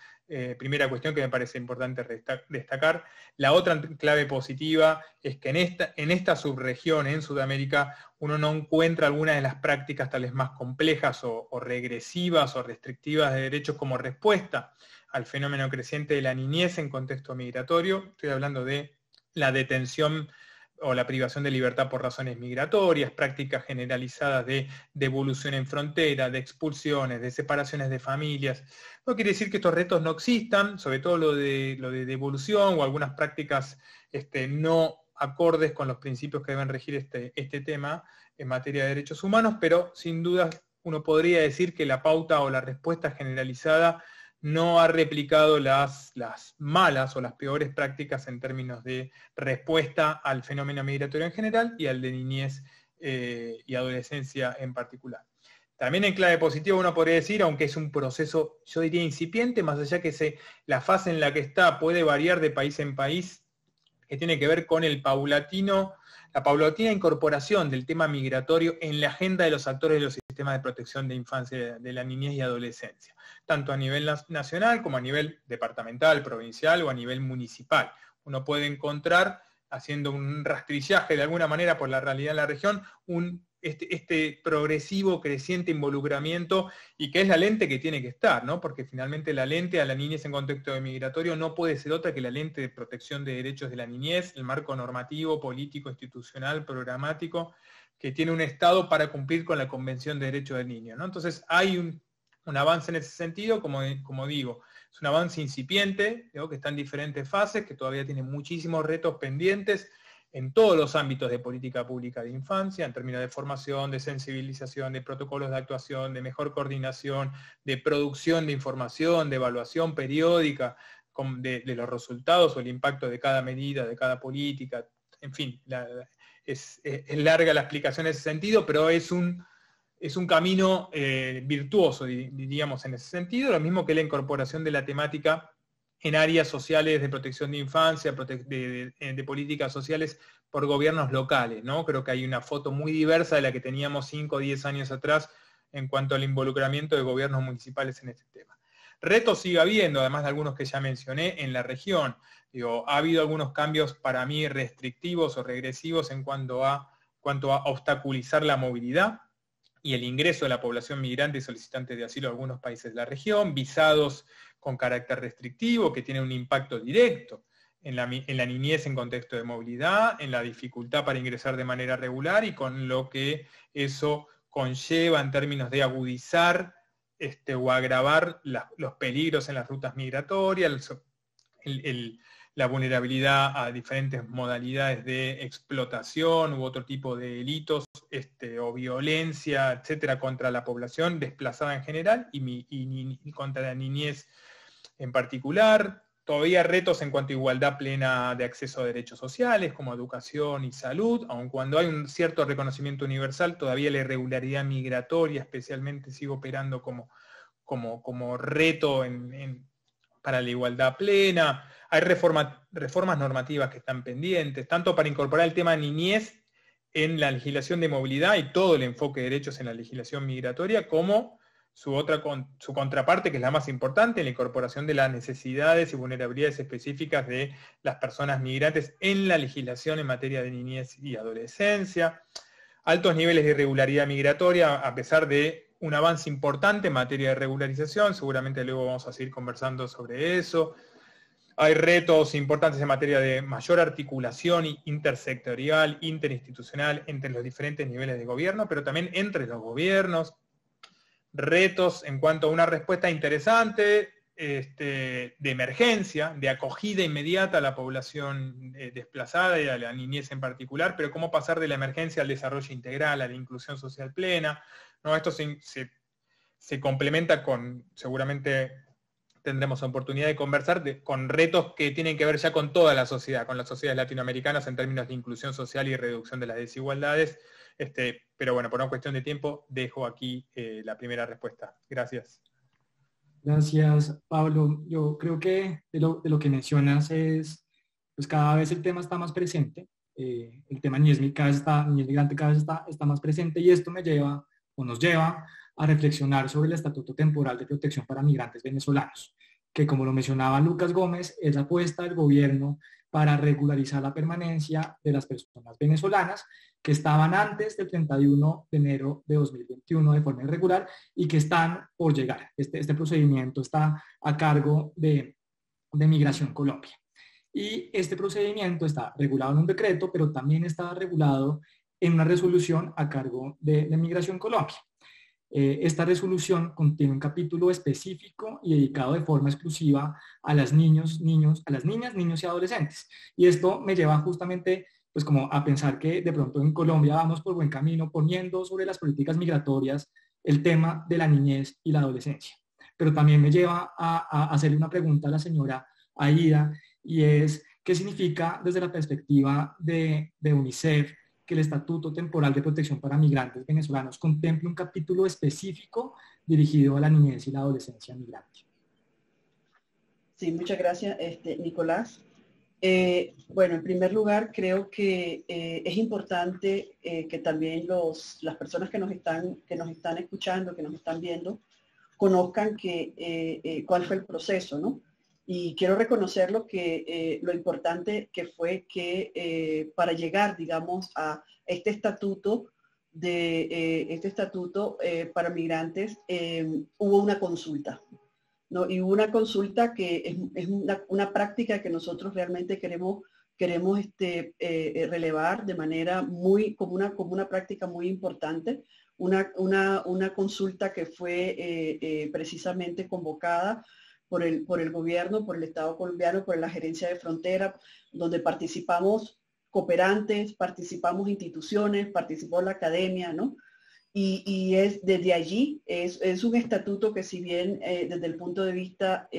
cuestión que me parece importante destacar. La otra clave positiva es que en esta subregión, en Sudamérica, uno no encuentra algunas de las prácticas tal vez más complejas o regresivas o restrictivas de derechos como respuesta al fenómeno creciente de la niñez en contexto migratorio. Estoy hablando de la detención o la privación de libertad por razones migratorias, prácticas generalizadas de devolución en frontera, de expulsiones, de separaciones de familias. No quiere decir que estos retos no existan, sobre todo lo de devolución o algunas prácticas no acordes con los principios que deben regir este tema en materia de derechos humanos, pero sin duda uno podría decir que la pauta o la respuesta generalizada no ha replicado las malas o las peores prácticas en términos de respuesta al fenómeno migratorio en general y al de niñez y adolescencia en particular. También en clave positiva uno podría decir, aunque es un proceso, yo diría, incipiente, más allá que la fase en la que está puede variar de país en país, que tiene que ver con la paulatina incorporación del tema migratorio en la agenda de los actores de los sistemas de protección de infancia, de la niñez y adolescencia, tanto a nivel nacional como a nivel departamental, provincial o a nivel municipal. Uno puede encontrar, haciendo un rastrillaje de alguna manera por la realidad de la región, este progresivo, creciente involucramiento, y que es la lente que tiene que estar, ¿no? Porque finalmente la lente a la niñez en contexto migratorio no puede ser otra que la lente de protección de derechos de la niñez, el marco normativo, político, institucional, programático, que tiene un Estado para cumplir con la Convención de Derechos del Niño, ¿no? Entonces hay un avance en ese sentido, como digo, es un avance incipiente, digo, que está en diferentes fases, que todavía tiene muchísimos retos pendientes, en todos los ámbitos de política pública de infancia, en términos de formación, de sensibilización, de protocolos de actuación, de mejor coordinación, de producción de información, de evaluación periódica de los resultados o el impacto de cada medida, de cada política. En fin, es larga la explicación en ese sentido, pero es un camino virtuoso, diríamos, en ese sentido, lo mismo que la incorporación de la temática en áreas sociales de protección de infancia, de políticas sociales por gobiernos locales, ¿no? Creo que hay una foto muy diversa de la que teníamos 5 o 10 años atrás en cuanto al involucramiento de gobiernos municipales en este tema. Retos sigue habiendo, además de algunos que ya mencioné, en la región. Ha habido algunos cambios para mí restrictivos o regresivos en cuanto a obstaculizar la movilidad y el ingreso de la población migrante y solicitante de asilo a algunos países de la región, visados con carácter restrictivo, que tiene un impacto directo en la niñez en contexto de movilidad, en la dificultad para ingresar de manera regular y con lo que eso conlleva en términos de agudizar o agravar los peligros en las rutas migratorias, la vulnerabilidad a diferentes modalidades de explotación u otro tipo de delitos o violencia, etcétera, contra la población desplazada en general y contra la niñez en particular. Todavía retos en cuanto a igualdad plena de acceso a derechos sociales, como educación y salud, aun cuando hay un cierto reconocimiento universal, todavía la irregularidad migratoria especialmente sigue operando como reto para la igualdad plena. Hay reformas normativas que están pendientes, tanto para incorporar el tema niñez en la legislación de movilidad y todo el enfoque de derechos en la legislación migratoria, como su contraparte, que es la más importante, la incorporación de las necesidades y vulnerabilidades específicas de las personas migrantes en la legislación en materia de niñez y adolescencia, altos niveles de irregularidad migratoria, a pesar de un avance importante en materia de regularización, seguramente luego vamos a seguir conversando sobre eso. Hay retos importantes en materia de mayor articulación intersectorial, interinstitucional entre los diferentes niveles de gobierno, pero también entre los gobiernos. Retos en cuanto a una respuesta interesante de emergencia, de acogida inmediata a la población desplazada y a la niñez en particular, pero cómo pasar de la emergencia al desarrollo integral, a la inclusión social plena, ¿no? Esto se complementa con, seguramente tendremos oportunidad de conversar, con retos que tienen que ver ya con toda la sociedad, con las sociedades latinoamericanas en términos de inclusión social y reducción de las desigualdades. Pero bueno, por una cuestión de tiempo, dejo aquí la primera respuesta. Gracias. Gracias, Pablo. Yo creo que de lo que mencionas es, pues cada vez el tema está más presente. El tema niñez migrante cada vez está más presente, y esto me lleva, o nos lleva, a reflexionar sobre el Estatuto Temporal de Protección para Migrantes Venezolanos, que, como lo mencionaba Lucas Gómez, es la apuesta del gobierno para regularizar la permanencia de las personas venezolanas que estaban antes del 31 de enero de 2021 de forma irregular y que están por llegar. Este procedimiento está a cargo de Migración Colombia. Y este procedimiento está regulado en un decreto, pero también está regulado en una resolución a cargo de Migración Colombia. Esta resolución contiene un capítulo específico y dedicado de forma exclusiva a las niñas, niños y adolescentes. Y esto me lleva justamente pues como a pensar que de pronto en Colombia vamos por buen camino poniendo sobre las políticas migratorias el tema de la niñez y la adolescencia. Pero también me lleva a hacerle una pregunta a la señora Aida, y es, ¿qué significa desde la perspectiva de UNICEF que el Estatuto Temporal de Protección para Migrantes Venezolanos contemple un capítulo específico dirigido a la niñez y la adolescencia migrante? Sí, muchas gracias, Nicolás. Bueno, en primer lugar, creo que es importante que también las personas que nos están escuchando, que nos están viendo, conozcan cuál fue el proceso, ¿no? Y quiero reconocer lo importante que fue que para llegar, digamos, a este estatuto para migrantes, hubo una consulta, ¿no? Y hubo una consulta que es una práctica que nosotros realmente queremos relevar de manera como una práctica muy importante, una consulta que fue precisamente convocada por el gobierno, por el Estado colombiano, por la Gerencia de Frontera, donde participamos cooperantes, participamos instituciones, participó la academia, ¿no? Y desde allí es un estatuto que, si bien desde el punto de vista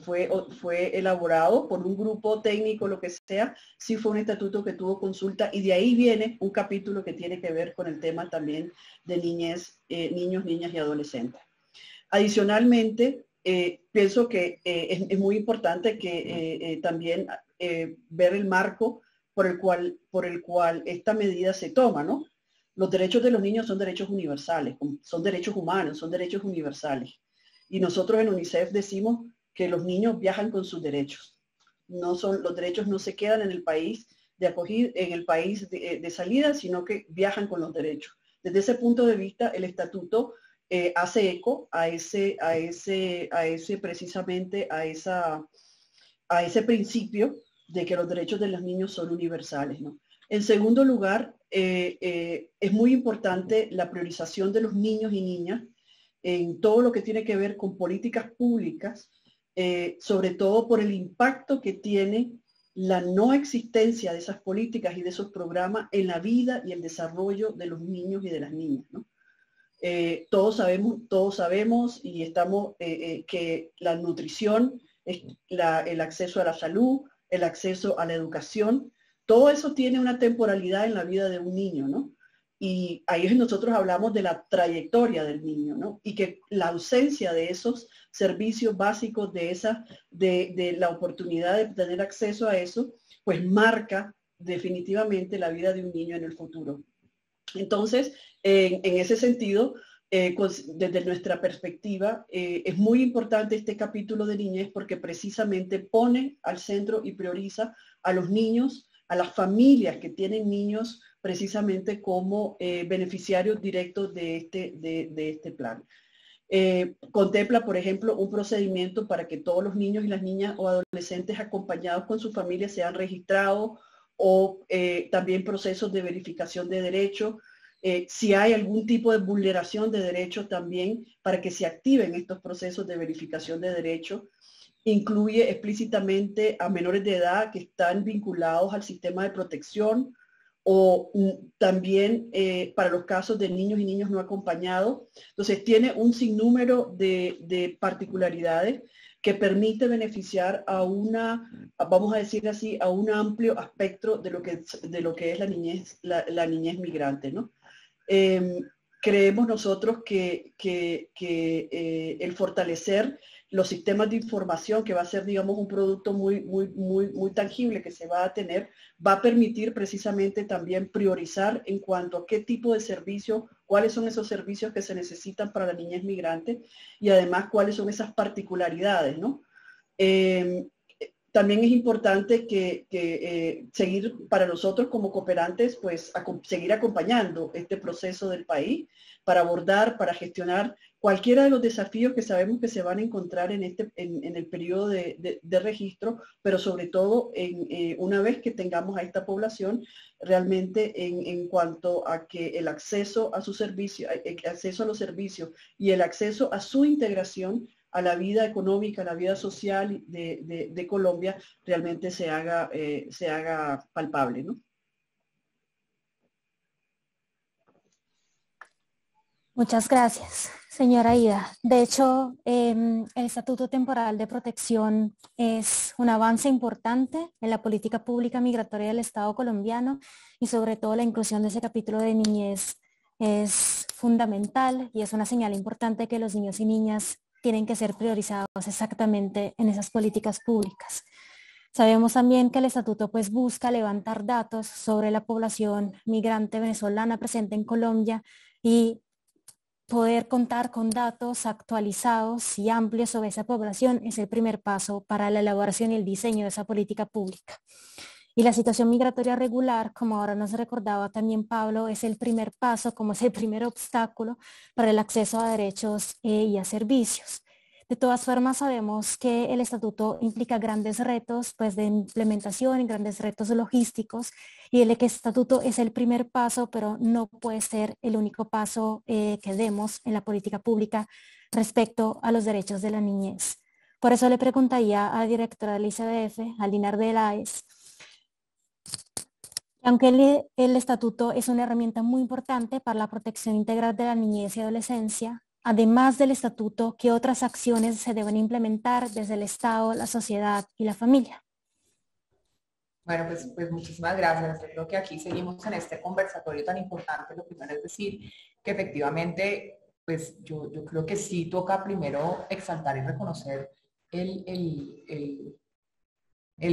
fue elaborado por un grupo técnico, lo que sea, sí fue un estatuto que tuvo consulta, y de ahí viene un capítulo que tiene que ver con el tema también de niñez, niños, niñas y adolescentes. Adicionalmente, pienso que es muy importante que también ver el marco por el cual esta medida se toma, ¿no? Los derechos de los niños son derechos universales, son derechos humanos, son derechos universales. Y nosotros en UNICEF decimos que los niños viajan con sus derechos. Los derechos no se quedan en el país de acogida, en el país de salida, sino que viajan con los derechos. Desde ese punto de vista, el estatuto hace eco a ese principio de que los derechos de los niños son universales, ¿no? En segundo lugar, es muy importante la priorización de los niños y niñas en todo lo que tiene que ver con políticas públicas, sobre todo por el impacto que tiene la no existencia de esas políticas y de esos programas en la vida y el desarrollo de los niños y de las niñas, ¿no? Todos sabemos y estamos que la nutrición, el acceso a la salud, el acceso a la educación, todo eso tiene una temporalidad en la vida de un niño, ¿no? Y ahí nosotros hablamos de la trayectoria del niño, ¿no? Y que la ausencia de esos servicios básicos, de la oportunidad de tener acceso a eso, pues marca definitivamente la vida de un niño en el futuro. Entonces, en ese sentido, desde nuestra perspectiva, es muy importante este capítulo de niñez porque precisamente pone al centro y prioriza a los niños, a las familias que tienen niños precisamente como beneficiarios directos de este plan. Contempla, por ejemplo, un procedimiento para que todos los niños y las niñas o adolescentes acompañados con su familia sean registrados o también procesos de verificación de derechos. Si hay algún tipo de vulneración de derechos también para que se activen estos procesos de verificación de derechos. Incluye explícitamente a menores de edad que están vinculados al sistema de protección o también para los casos de niños y niños no acompañados. Entonces tiene un sinnúmero de particularidades que permite beneficiar a vamos a decir así, a un amplio espectro de lo que es la niñez migrante, ¿no? Creemos nosotros que el fortalecer los sistemas de información, que va a ser, digamos, un producto muy tangible que se va a tener, va a permitir precisamente también priorizar en cuanto a qué tipo de servicio, cuáles son esos servicios que se necesitan para la niñez migrante y además cuáles son esas particularidades, ¿no? También es importante que seguir para nosotros como cooperantes, pues seguir acompañando este proceso del país para abordar, para gestionar cualquiera de los desafíos que sabemos que se van a encontrar en el periodo de registro, pero sobre todo una vez que tengamos a esta población, realmente en cuanto a que el acceso a su servicio, el acceso a los servicios y el acceso a su integración a la vida económica, a la vida social de Colombia, realmente se haga palpable, ¿no? Muchas gracias, señora Ida. De hecho, el Estatuto Temporal de Protección es un avance importante en la política pública migratoria del Estado colombiano y sobre todo la inclusión de ese capítulo de niñez es fundamental y es una señal importante que los niños y niñas tienen que ser priorizados exactamente en esas políticas públicas. Sabemos también que el estatuto pues busca levantar datos sobre la población migrante venezolana presente en Colombia y poder contar con datos actualizados y amplios sobre esa población es el primer paso para la elaboración y el diseño de esa política pública. Y la situación migratoria regular, como ahora nos recordaba también Pablo, es el primer paso, como es el primer obstáculo para el acceso a derechos y a servicios. De todas formas, sabemos que el estatuto implica grandes retos pues, de implementación y grandes retos logísticos y el estatuto es el primer paso, pero no puede ser el único paso que demos en la política pública respecto a los derechos de la niñez. Por eso le preguntaría a la directora del ICBF, a Linar de Láez, aunque el estatuto es una herramienta muy importante para la protección integral de la niñez y adolescencia, además del estatuto, ¿qué otras acciones se deben implementar desde el Estado, la sociedad y la familia? Bueno, pues muchísimas gracias. Yo creo que aquí seguimos en este conversatorio tan importante. Lo primero es decir que efectivamente, pues yo creo que sí toca primero exaltar y reconocer el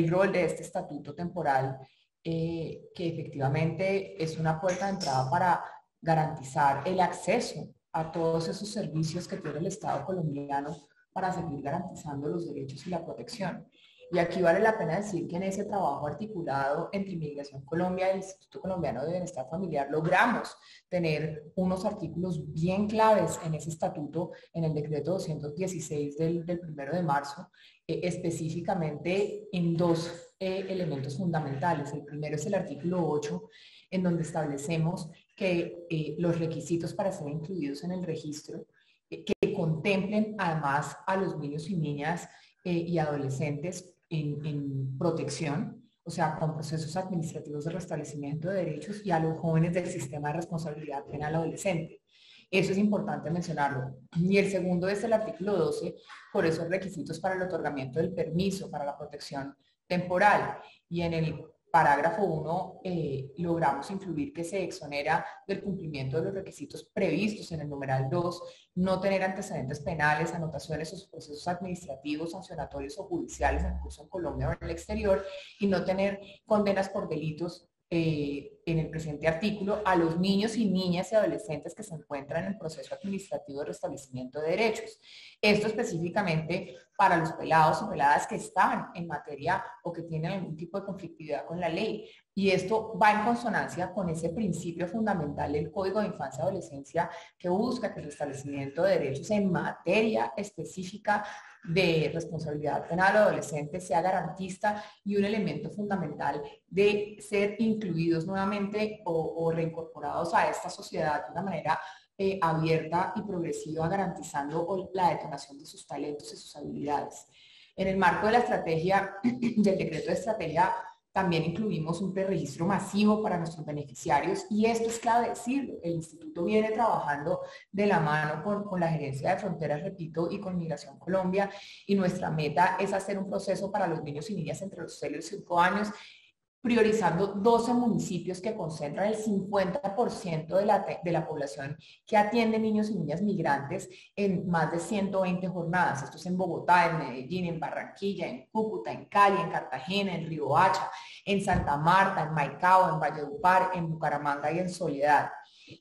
rol de este estatuto temporal, que efectivamente es una puerta de entrada para garantizar el acceso a todos esos servicios que tiene el Estado colombiano para seguir garantizando los derechos y la protección. Y aquí vale la pena decir que en ese trabajo articulado entre Inmigración Colombia y el Instituto Colombiano de Bienestar Familiar logramos tener unos artículos bien claves en ese estatuto, en el decreto 216 del 1 de marzo, específicamente en dos elementos fundamentales. El primero es el artículo 8, en donde establecemos que los requisitos para ser incluidos en el registro, que contemplen además a los niños y niñas y adolescentes en protección, o sea, con procesos administrativos de restablecimiento de derechos, y a los jóvenes del sistema de responsabilidad penal adolescente. Eso es importante mencionarlo. Y el segundo es el artículo 12, por esos requisitos para el otorgamiento del permiso para la protección temporal. Y en el parágrafo 1 logramos incluir que se exonera del cumplimiento de los requisitos previstos en el numeral 2, no tener antecedentes penales, anotaciones o procesos administrativos, sancionatorios o judiciales en curso en Colombia o en el exterior, y no tener condenas por delitos en el presente artículo a los niños y niñas y adolescentes que se encuentran en proceso administrativo de restablecimiento de derechos. Esto específicamente para los pelados o peladas que están en materia o que tienen algún tipo de conflictividad con la ley. Y esto va en consonancia con ese principio fundamental del Código de Infancia y Adolescencia que busca que el restablecimiento de derechos en materia específica de responsabilidad penal adolescente sea garantista y un elemento fundamental de ser incluidos nuevamente o reincorporados a esta sociedad de una manera abierta y progresiva, garantizando la detonación de sus talentos y sus habilidades. En el marco de la estrategia, del decreto de estrategia, también incluimos un preregistro masivo para nuestros beneficiarios y esto es clave decirlo. El instituto viene trabajando de la mano con la Gerencia de Fronteras, repito, y con Migración Colombia, y nuestra meta es hacer un proceso para los niños y niñas entre los 0 y 5 años, priorizando 12 municipios que concentran el 50% de la población que atiende niños y niñas migrantes en más de 120 jornadas. Esto es en Bogotá, en Medellín, en Barranquilla, en Cúcuta, en Cali, en Cartagena, en Riohacha, en Santa Marta, en Maicao, en Valledupar, en Bucaramanga y en Soledad.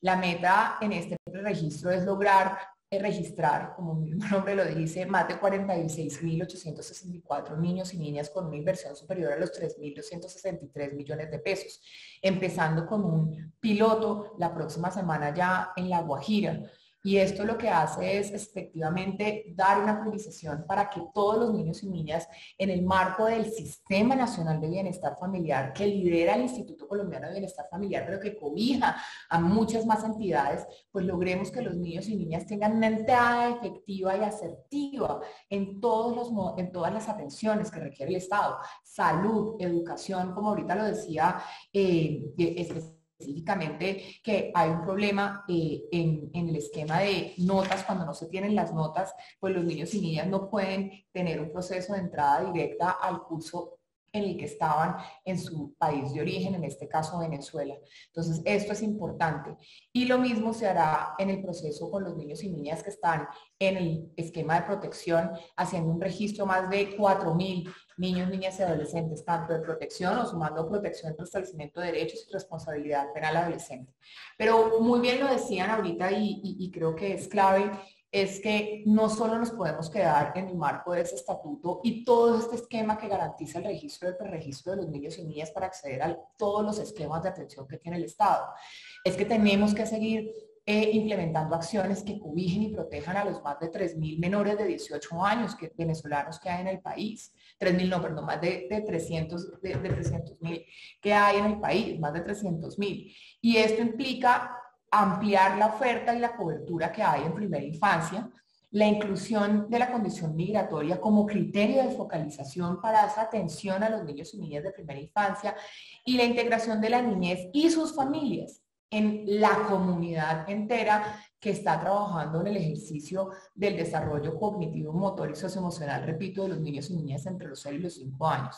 La meta en este registro es lograr registrar, como el mismo nombre lo dice, más de 46.864 niños y niñas con una inversión superior a los 3.263 millones de pesos, empezando con un piloto la próxima semana ya en La Guajira. Y esto lo que hace es efectivamente dar una priorización para que todos los niños y niñas en el marco del Sistema Nacional de Bienestar Familiar que lidera el Instituto Colombiano de Bienestar Familiar, pero que cobija a muchas más entidades, pues logremos que los niños y niñas tengan una entrada efectiva y asertiva en todas las atenciones que requiere el Estado. Salud, educación, como ahorita lo decía, específicamente que hay un problema en el esquema de notas. Cuando no se tienen las notas, pues los niños y niñas no pueden tener un proceso de entrada directa al curso en el que estaban en su país de origen, en este caso Venezuela. Entonces, esto es importante. Y lo mismo se hará en el proceso con los niños y niñas que están en el esquema de protección, haciendo un registro más de 4.000 niños, niñas y adolescentes, tanto de protección o sumando protección, restablecimiento de derechos y responsabilidad penal adolescente. Pero muy bien lo decían ahorita y creo que es clave, es que no solo nos podemos quedar en el marco de ese estatuto y todo este esquema que garantiza el registro y el preregistro de los niños y niñas para acceder a todos los esquemas de atención que tiene el Estado. Es que tenemos que seguir implementando acciones que cobijen y protejan a los más de 3.000 menores de 18 años venezolanos que hay en el país. 3.000 no, perdón, más de 300.000 que hay en el país, más de 300.000. Y esto implica ampliar la oferta y la cobertura que hay en primera infancia, la inclusión de la condición migratoria como criterio de focalización para esa atención a los niños y niñas de primera infancia y la integración de la niñez y sus familias en la comunidad entera que está trabajando en el ejercicio del desarrollo cognitivo, motor y socioemocional, repito, de los niños y niñas entre los 0 y los 5 años.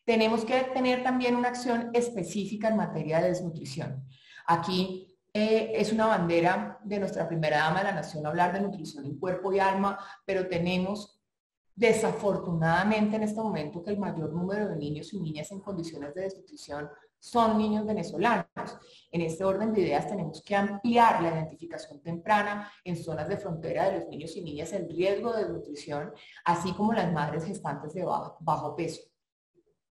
Tenemos que tener también una acción específica en materia de desnutrición. Aquí es una bandera de nuestra primera dama de la nación hablar de nutrición en cuerpo y alma, pero tenemos desafortunadamente en este momento que el mayor número de niños y niñas en condiciones de desnutrición son niños venezolanos. En este orden de ideas tenemos que ampliar la identificación temprana en zonas de frontera de los niños y niñas en riesgo de desnutrición, así como las madres gestantes de bajo peso.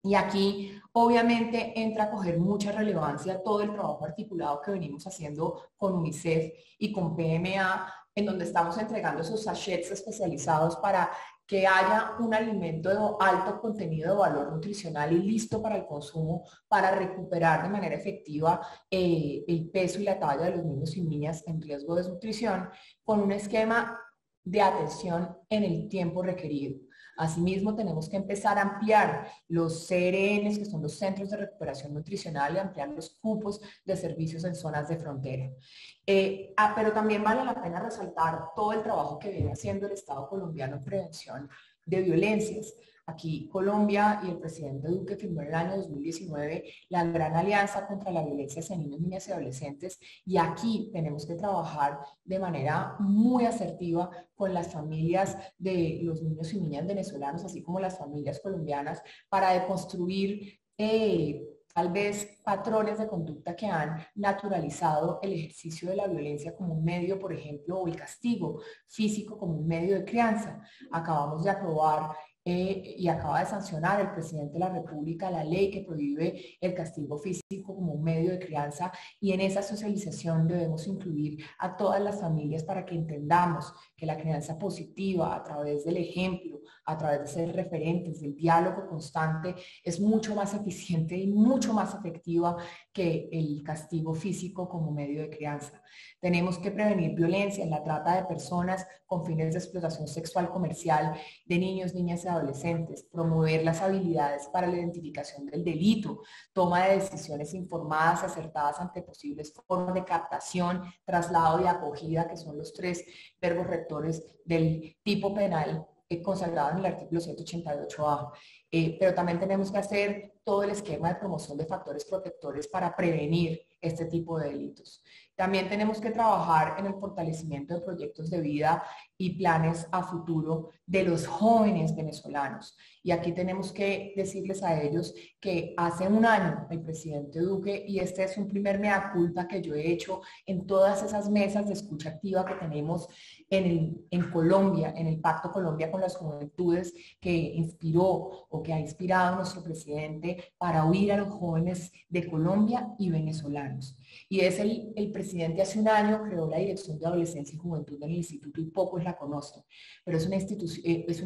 Y aquí obviamente entra a coger mucha relevancia todo el trabajo articulado que venimos haciendo con UNICEF y con PMA, en donde estamos entregando esos sachets especializados para que haya un alimento de alto contenido de valor nutricional y listo para el consumo, para recuperar de manera efectiva el peso y la talla de los niños y niñas en riesgo de desnutrición, con un esquema de atención en el tiempo requerido. Asimismo, tenemos que empezar a ampliar los CRNs, que son los Centros de Recuperación Nutricional, y ampliar los cupos de servicios en zonas de frontera. Pero también vale la pena resaltar todo el trabajo que viene haciendo el Estado colombiano en prevención de violencias. Aquí Colombia y el presidente Duque firmó en el año 2019 la Gran Alianza contra la Violencia hacia Niños, Niñas y Adolescentes, y aquí tenemos que trabajar de manera muy asertiva con las familias de los niños y niñas venezolanos, así como las familias colombianas, para deconstruir tal vez patrones de conducta que han naturalizado el ejercicio de la violencia como un medio, por ejemplo, o el castigo físico como un medio de crianza. Acabamos de aprobar y acaba de sancionar el presidente de la República la ley que prohíbe el castigo físico como un medio de crianza, y en esa socialización debemos incluir a todas las familias para que entendamos que la crianza positiva a través del ejemplo, a través de ser referentes, del diálogo constante, es mucho más eficiente y mucho más efectiva que el castigo físico como medio de crianza. Tenemos que prevenir violencia en la trata de personas con fines de explotación sexual comercial de niños, niñas y adolescentes, promover las habilidades para la identificación del delito, toma de decisiones informadas y acertadas ante posibles formas de captación, traslado y acogida, que son los 3 verbos rectores del tipo penal consagrado en el artículo 188A. Pero también tenemos que hacer todo el esquema de promoción de factores protectores para prevenir este tipo de delitos. También tenemos que trabajar en el fortalecimiento de proyectos de vida y planes a futuro de los jóvenes venezolanos. Y aquí tenemos que decirles a ellos que hace un año el presidente Duque, y este es un primer mea culpa que yo he hecho en todas esas mesas de escucha activa que tenemos en Colombia, en el Pacto Colombia con las Juventudes, que inspiró o que ha inspirado a nuestro presidente para oír a los jóvenes de Colombia y venezolanos. Y es el presidente hace un año creó la Dirección de Adolescencia y Juventud del Instituto, y pocos la conocen, pero es una institución, es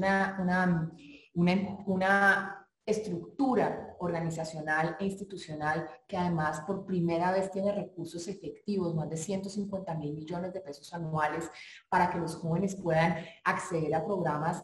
una estructura organizacional e institucional que además por primera vez tiene recursos efectivos, más de 150.000 millones de pesos anuales, para que los jóvenes puedan acceder a programas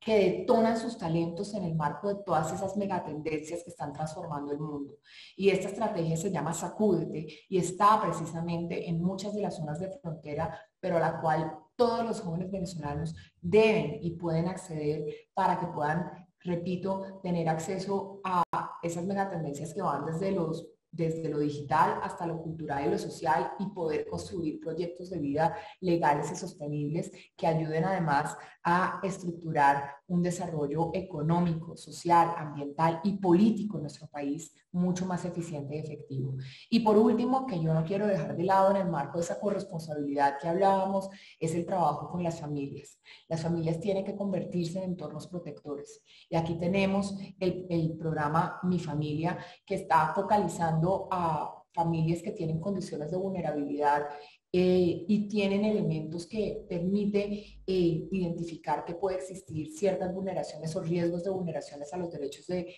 que detonan sus talentos en el marco de todas esas megatendencias que están transformando el mundo. Y esta estrategia se llama Sacúdete y está precisamente en muchas de las zonas de frontera, pero a la cual todos los jóvenes venezolanos deben y pueden acceder para que puedan, repito, tener acceso a esas megatendencias que van desde lo digital hasta lo cultural y lo social, y poder construir proyectos de vida legales y sostenibles que ayuden además a estructurar un desarrollo económico, social, ambiental y político en nuestro país mucho más eficiente y efectivo. Y por último, que yo no quiero dejar de lado en el marco de esa corresponsabilidad que hablábamos, es el trabajo con las familias. Las familias tienen que convertirse en entornos protectores. Y aquí tenemos el programa Mi Familia, que está focalizando a familias que tienen condiciones de vulnerabilidad y tienen elementos que permiten identificar que puede existir ciertas vulneraciones o riesgos de vulneraciones a los derechos de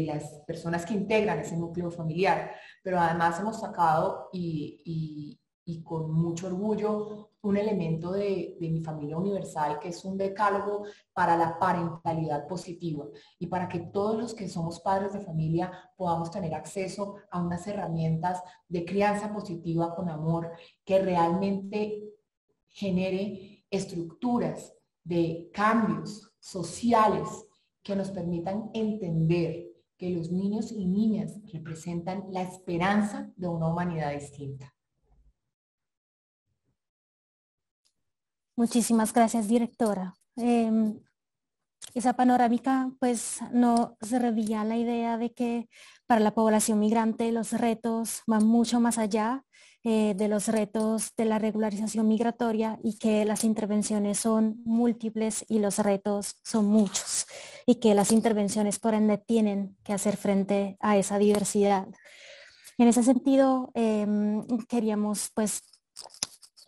las personas que integran ese núcleo familiar. Pero además hemos sacado y con mucho orgullo un elemento de Mi Familia Universal, que es un decálogo para la parentalidad positiva y para que todos los que somos padres de familia podamos tener acceso a unas herramientas de crianza positiva con amor que realmente genere estructuras de cambios sociales que nos permitan entender que los niños y niñas representan la esperanza de una humanidad distinta. Muchísimas gracias, directora. Esa panorámica pues no se revía la idea de que para la población migrante los retos van mucho más allá de los retos de la regularización migratoria, y que las intervenciones son múltiples y los retos son muchos, y que las intervenciones por ende tienen que hacer frente a esa diversidad. En ese sentido, queríamos pues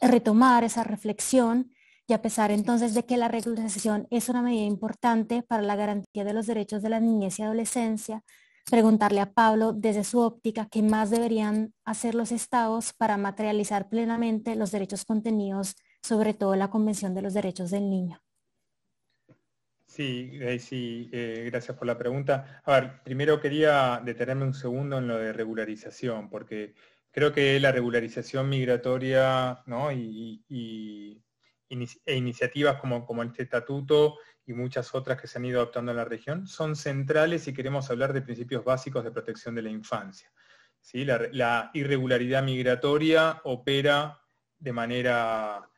retomar esa reflexión. Y a pesar entonces de que la regularización es una medida importante para la garantía de los derechos de la niñez y adolescencia, preguntarle a Pablo desde su óptica qué más deberían hacer los estados para materializar plenamente los derechos contenidos, sobre todo la Convención de los Derechos del Niño. Sí, Daisy, gracias por la pregunta. A ver, primero quería detenerme un segundo en lo de regularización, porque creo que la regularización migratoria, ¿no? e iniciativas como este estatuto y muchas otras que se han ido adoptando en la región son centrales si queremos hablar de principios básicos de protección de la infancia. ¿Sí? La irregularidad migratoria opera de manera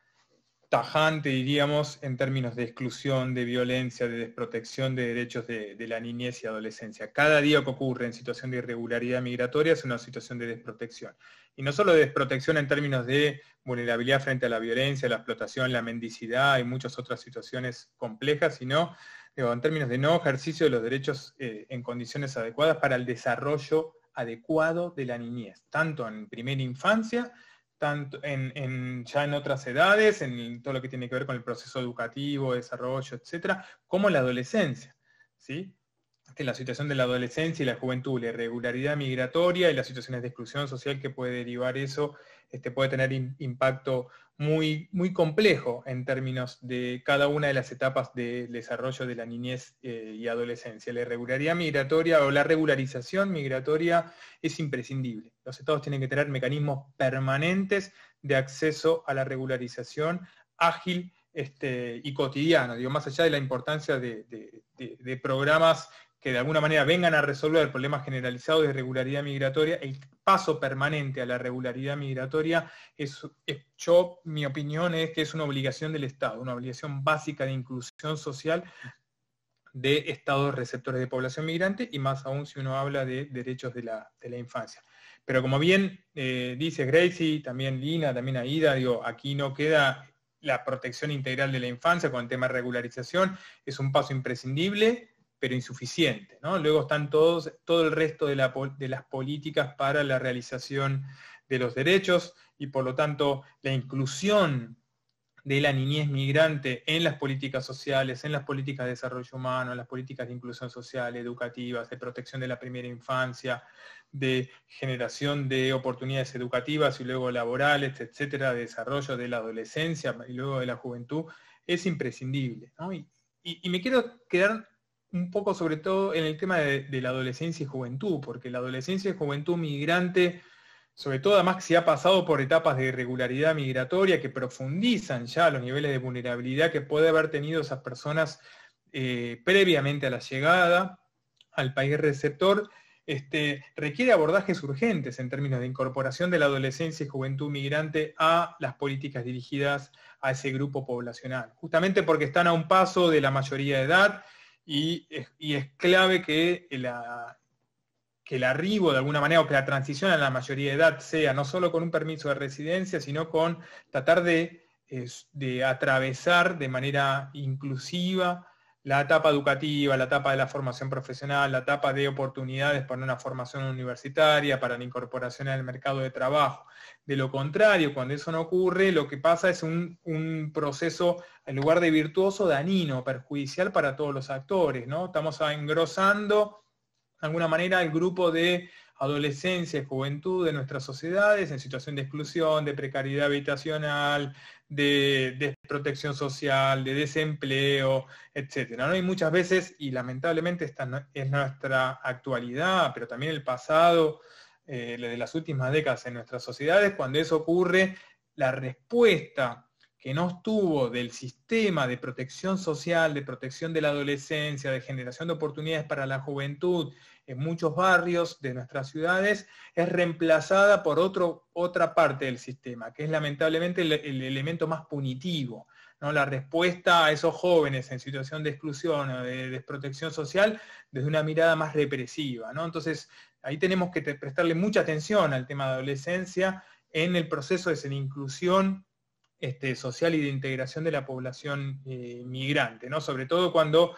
tajante, diríamos, en términos de exclusión, de violencia, de desprotección de derechos de la niñez y adolescencia. Cada día que ocurre en situación de irregularidad migratoria es una situación de desprotección. Y no solo de desprotección en términos de vulnerabilidad frente a la violencia, la explotación, la mendicidad y muchas otras situaciones complejas, sino en términos de no ejercicio de los derechos en condiciones adecuadas para el desarrollo adecuado de la niñez, tanto en primera infancia, tanto ya en otras edades, en todo lo que tiene que ver con el proceso educativo, desarrollo, etcétera, como en la adolescencia, ¿sí? En la situación de la adolescencia y la juventud, la irregularidad migratoria y las situaciones de exclusión social que puede derivar eso, puede tener impacto muy, muy complejo en términos de cada una de las etapas del desarrollo de la niñez y adolescencia. La irregularidad migratoria o la regularización migratoria es imprescindible. Los estados tienen que tener mecanismos permanentes de acceso a la regularización ágil y cotidiano, digo, más allá de la importancia de programas que de alguna manera vengan a resolver el problema generalizado de irregularidad migratoria. El paso permanente a la regularidad migratoria, mi opinión es que es una obligación del Estado, una obligación básica de inclusión social de estados receptores de población migrante, y más aún si uno habla de derechos de la infancia. Pero como bien dice Gracie, también Lina, también Aida, digo, aquí no queda la protección integral de la infancia con el tema de regularización, es un paso imprescindible, pero insuficiente, ¿no? Luego están todo el resto de las políticas para la realización de los derechos, y por lo tanto la inclusión de la niñez migrante en las políticas sociales, en las políticas de desarrollo humano, en las políticas de inclusión social, educativas, de protección de la primera infancia, de generación de oportunidades educativas y luego laborales, etcétera, de desarrollo de la adolescencia y luego de la juventud, es imprescindible, ¿no? Y me quiero quedar un poco sobre todo en el tema de la adolescencia y juventud, porque la adolescencia y juventud migrante, sobre todo además si ha pasado por etapas de irregularidad migratoria que profundizan ya los niveles de vulnerabilidad que puede haber tenido esas personas previamente a la llegada al país receptor, requiere abordajes urgentes en términos de incorporación de la adolescencia y juventud migrante a las políticas dirigidas a ese grupo poblacional, justamente porque están a un paso de la mayoría de edad. Y es clave que el arribo de alguna manera, o que la transición a la mayoría de edad sea no solo con un permiso de residencia, sino con tratar de atravesar de manera inclusiva la etapa educativa, la etapa de la formación profesional, la etapa de oportunidades para una formación universitaria, para la incorporación al mercado de trabajo. De lo contrario, cuando eso no ocurre, lo que pasa es un proceso, en lugar de virtuoso, dañino, perjudicial para todos los actores, ¿no? Estamos engrosando, de alguna manera, el grupo de adolescencia y juventud de nuestras sociedades en situación de exclusión, de precariedad habitacional, de desprotección social, de desempleo, etcétera, ¿no? Y muchas veces, y lamentablemente esta es nuestra actualidad, pero también el pasado, de las últimas décadas en nuestras sociedades, cuando eso ocurre, la respuesta que no estuvo del sistema de protección social, de protección de la adolescencia, de generación de oportunidades para la juventud en muchos barrios de nuestras ciudades, es reemplazada por otra parte del sistema, que es lamentablemente el elemento más punitivo, ¿no? La respuesta a esos jóvenes en situación de exclusión o de desprotección social desde una mirada más represiva, ¿no? Entonces, ahí tenemos que prestarle mucha atención al tema de adolescencia en el proceso de inclusión social y de integración de la población migrante, ¿no? Sobre todo cuando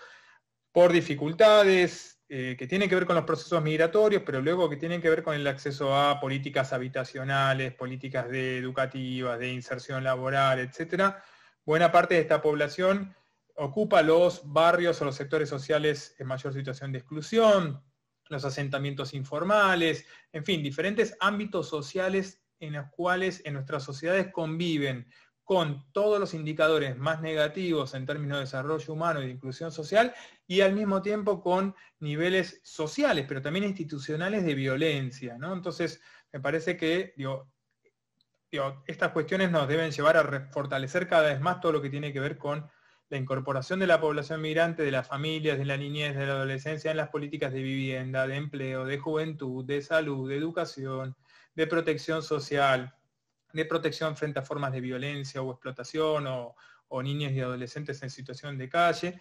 por dificultades que tienen que ver con los procesos migratorios, pero luego que tienen que ver con el acceso a políticas habitacionales, políticas educativas, de inserción laboral, etcétera, buena parte de esta población ocupa los barrios o los sectores sociales en mayor situación de exclusión, los asentamientos informales, en fin, diferentes ámbitos sociales en los cuales en nuestras sociedades conviven con todos los indicadores más negativos en términos de desarrollo humano y de inclusión social, y al mismo tiempo con niveles sociales, pero también institucionales de violencia, ¿no? Entonces, me parece que estas cuestiones nos deben llevar a fortalecer cada vez más todo lo que tiene que ver con la incorporación de la población migrante, de las familias, de la niñez, de la adolescencia en las políticas de vivienda, de empleo, de juventud, de salud, de educación, de protección social, de protección frente a formas de violencia o explotación, o niños y adolescentes en situación de calle.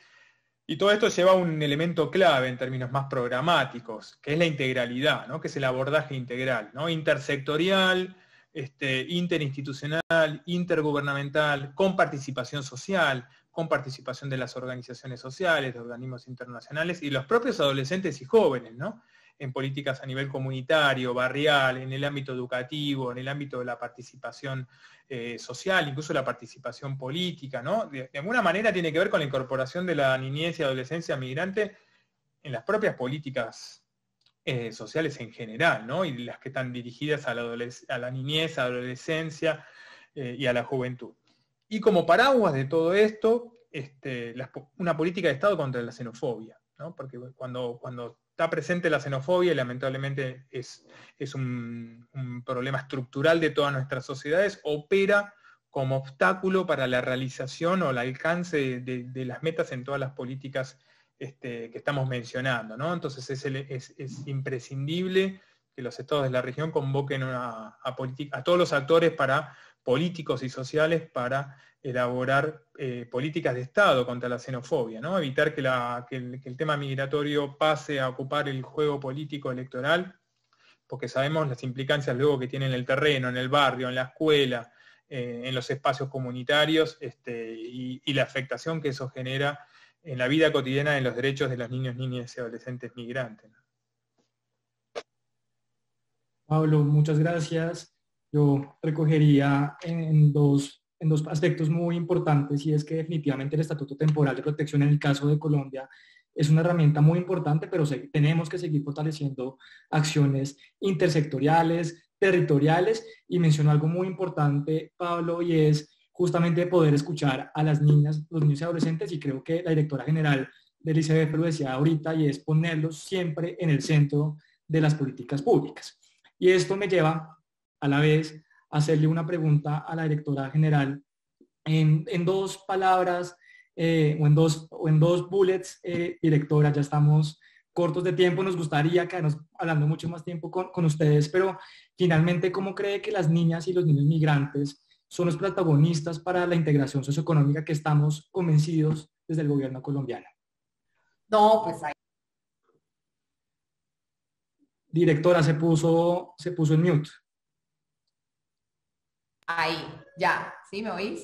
Y todo esto lleva a un elemento clave en términos más programáticos, que es la integralidad, ¿no? Que es el abordaje integral, ¿no? Intersectorial, interinstitucional, intergubernamental, con participación social, con participación de las organizaciones sociales, de organismos internacionales y los propios adolescentes y jóvenes, ¿no? En políticas a nivel comunitario, barrial, en el ámbito educativo, en el ámbito de la participación social, incluso la participación política, ¿no? De alguna manera tiene que ver con la incorporación de la niñez y adolescencia migrante en las propias políticas sociales en general, ¿no? Y las que están dirigidas a la niñez, a la adolescencia y a la juventud. Y como paraguas de todo esto, una política de Estado contra la xenofobia, ¿no? Porque cuando está presente la xenofobia, y lamentablemente es un problema estructural de todas nuestras sociedades, opera como obstáculo para la realización o el alcance de las metas en todas las políticas que estamos mencionando, ¿no? Entonces es imprescindible que los estados de la región convoquen a todos los actores políticos y sociales para elaborar políticas de Estado contra la xenofobia, ¿no? Evitar que el tema migratorio pase a ocupar el juego político electoral, porque sabemos las implicancias luego que tiene en el terreno, en el barrio, en la escuela, en los espacios comunitarios, y la afectación que eso genera en la vida cotidiana de los derechos de los niños, niñas y adolescentes migrantes. Pablo, muchas gracias. Yo recogería en dos aspectos muy importantes, y es que definitivamente el Estatuto Temporal de Protección en el caso de Colombia es una herramienta muy importante, pero tenemos que seguir fortaleciendo acciones intersectoriales, territoriales, y mencionó algo muy importante, Pablo, y es justamente poder escuchar a las niñas, los niños y adolescentes, y creo que la directora general del ICBF lo decía ahorita, y es ponerlos siempre en el centro de las políticas públicas. Y esto me lleva a la vez a hacerle una pregunta a la directora general en dos palabras, o en dos bullets. Directora, ya estamos cortos de tiempo, nos gustaría quedarnos hablando mucho más tiempo con ustedes, pero finalmente, ¿cómo cree que las niñas y los niños migrantes son los protagonistas para la integración socioeconómica que estamos convencidos desde el gobierno colombiano? No, pues ahí. Directora, se puso en mute. Ahí, ya, ¿sí me oís?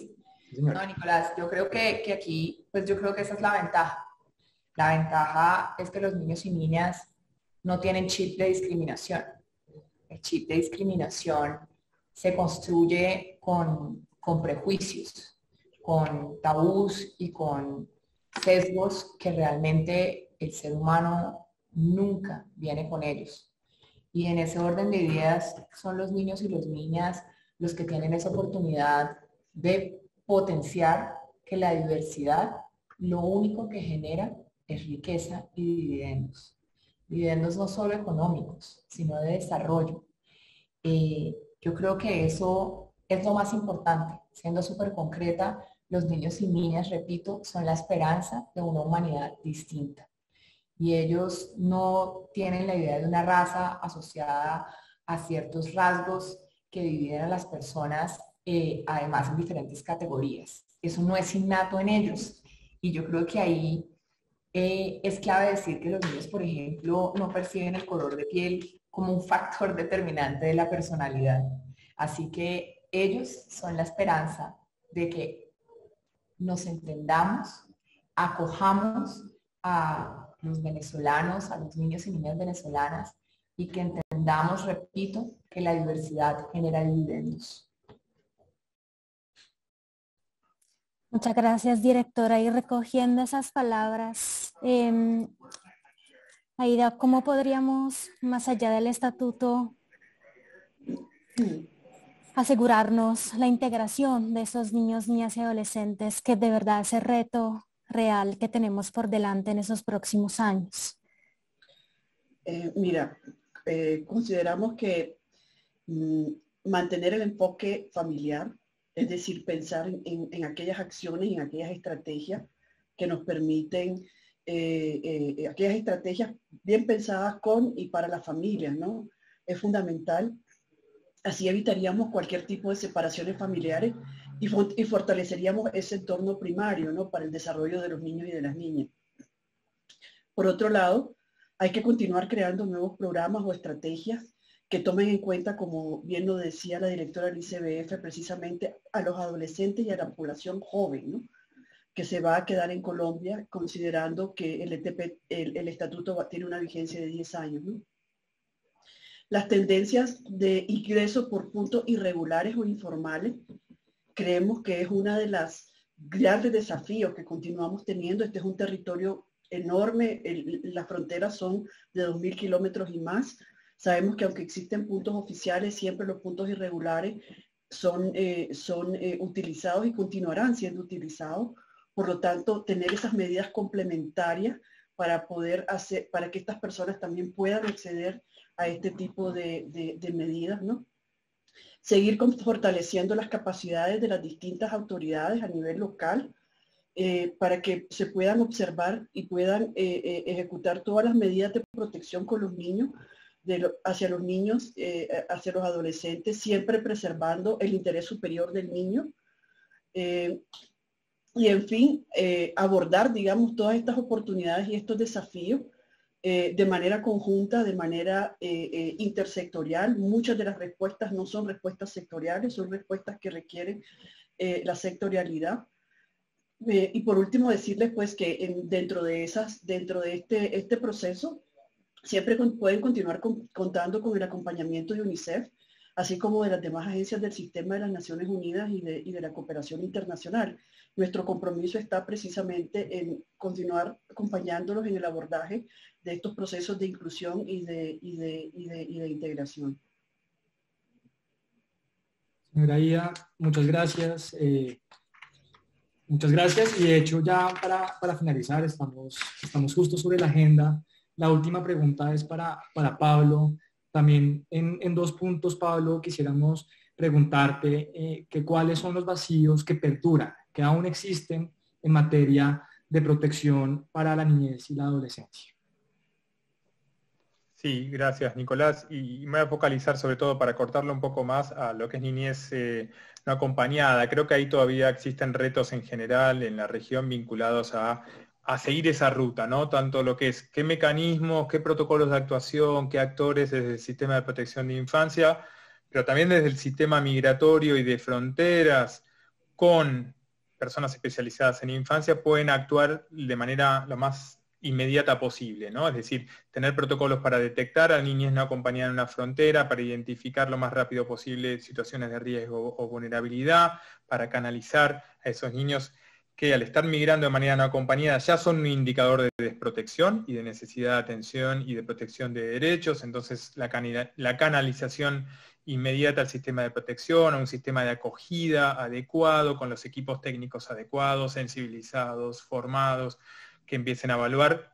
Sí, no, Nicolás, yo creo que aquí, pues yo creo que esa es la ventaja. La ventaja es que los niños y niñas no tienen chip de discriminación. El chip de discriminación se construye con prejuicios, con tabús y con sesgos que realmente el ser humano nunca viene con ellos. Y en ese orden de ideas son los niños y las niñas los que tienen esa oportunidad de potenciar que la diversidad lo único que genera es riqueza y dividendos. Dividendos no solo económicos, sino de desarrollo. Yo creo que eso es lo más importante. Siendo súper concreta, los niños y niñas, repito, son la esperanza de una humanidad distinta. Y ellos no tienen la idea de una raza asociada a ciertos rasgos que dividen a las personas, además en diferentes categorías. Eso no es innato en ellos. Y yo creo que ahí es clave decir que los niños, por ejemplo, no perciben el color de piel como un factor determinante de la personalidad. Así que ellos son la esperanza de que nos entendamos, acojamos a los venezolanos, a los niños y niñas venezolanas, y que entendamos, repito, que la diversidad genera dividendos. Muchas gracias, directora. Y recogiendo esas palabras, Aida, ¿cómo podríamos, más allá del estatuto, asegurarnos la integración de esos niños, niñas y adolescentes, que de verdad es el reto real que tenemos por delante en esos próximos años? Consideramos que mantener el enfoque familiar, es decir, pensar en aquellas acciones y en aquellas estrategias que nos permiten, aquellas estrategias bien pensadas con y para las familias, ¿no? Es fundamental Así evitaríamos cualquier tipo de separaciones familiares y fortaleceríamos ese entorno primario, ¿no?, para el desarrollo de los niños y de las niñas. Por otro lado, hay que continuar creando nuevos programas o estrategias que tomen en cuenta, como bien lo decía la directora del ICBF, precisamente a los adolescentes y a la población joven, ¿no?, que se va a quedar en Colombia, considerando que el estatuto tiene una vigencia de 10 años, ¿no? Las tendencias de ingreso por puntos irregulares o informales, creemos que es una de las grandes desafíos que continuamos teniendo. Este es un territorio enorme, las fronteras son de 2.000 kilómetros y más. Sabemos que aunque existen puntos oficiales, siempre los puntos irregulares son utilizados y continuarán siendo utilizados. Por lo tanto, tener esas medidas complementarias para que estas personas también puedan acceder a este tipo de medidas, ¿no? Seguir fortaleciendo las capacidades de las distintas autoridades a nivel local para que se puedan observar y puedan ejecutar todas las medidas de protección con los niños, hacia los niños, hacia los adolescentes, siempre preservando el interés superior del niño. Y en fin, abordar, digamos, todas estas oportunidades y estos desafíos de manera conjunta, de manera intersectorial. Muchas de las respuestas no son respuestas sectoriales, son respuestas que requieren la sectorialidad. Y por último decirles pues que dentro de este proceso siempre pueden continuar contando con el acompañamiento de UNICEF, así como de las demás agencias del sistema de las Naciones Unidas y de la cooperación internacional. Nuestro compromiso está precisamente en continuar acompañándolos en el abordaje de estos procesos de inclusión y de integración. Señora Ida, muchas gracias. Muchas gracias. Y de hecho ya para finalizar, estamos justo sobre la agenda. La última pregunta es para Pablo. También en 2 puntos, Pablo, quisiéramos preguntarte que cuáles son los vacíos que perduran, que aún existen en materia de protección para la niñez y la adolescencia. Sí, gracias, Nicolás. Y me voy a focalizar sobre todo para cortarlo un poco más a lo que es niñez no acompañada. Creo que ahí todavía existen retos en general en la región vinculados a seguir esa ruta, ¿no? Tanto lo que es qué mecanismos, qué protocolos de actuación, qué actores desde el sistema de protección de infancia, pero también desde el sistema migratorio y de fronteras con personas especializadas en infancia pueden actuar de manera lo más inmediata posible, ¿no? Es decir, tener protocolos para detectar a niñez no acompañadas en una frontera, para identificar lo más rápido posible situaciones de riesgo o vulnerabilidad, para canalizar a esos niños que al estar migrando de manera no acompañada ya son un indicador de desprotección y de necesidad de atención y de protección de derechos. Entonces la canalización inmediata al sistema de protección, a un sistema de acogida adecuado, con los equipos técnicos adecuados, sensibilizados, formados, que empiecen a evaluar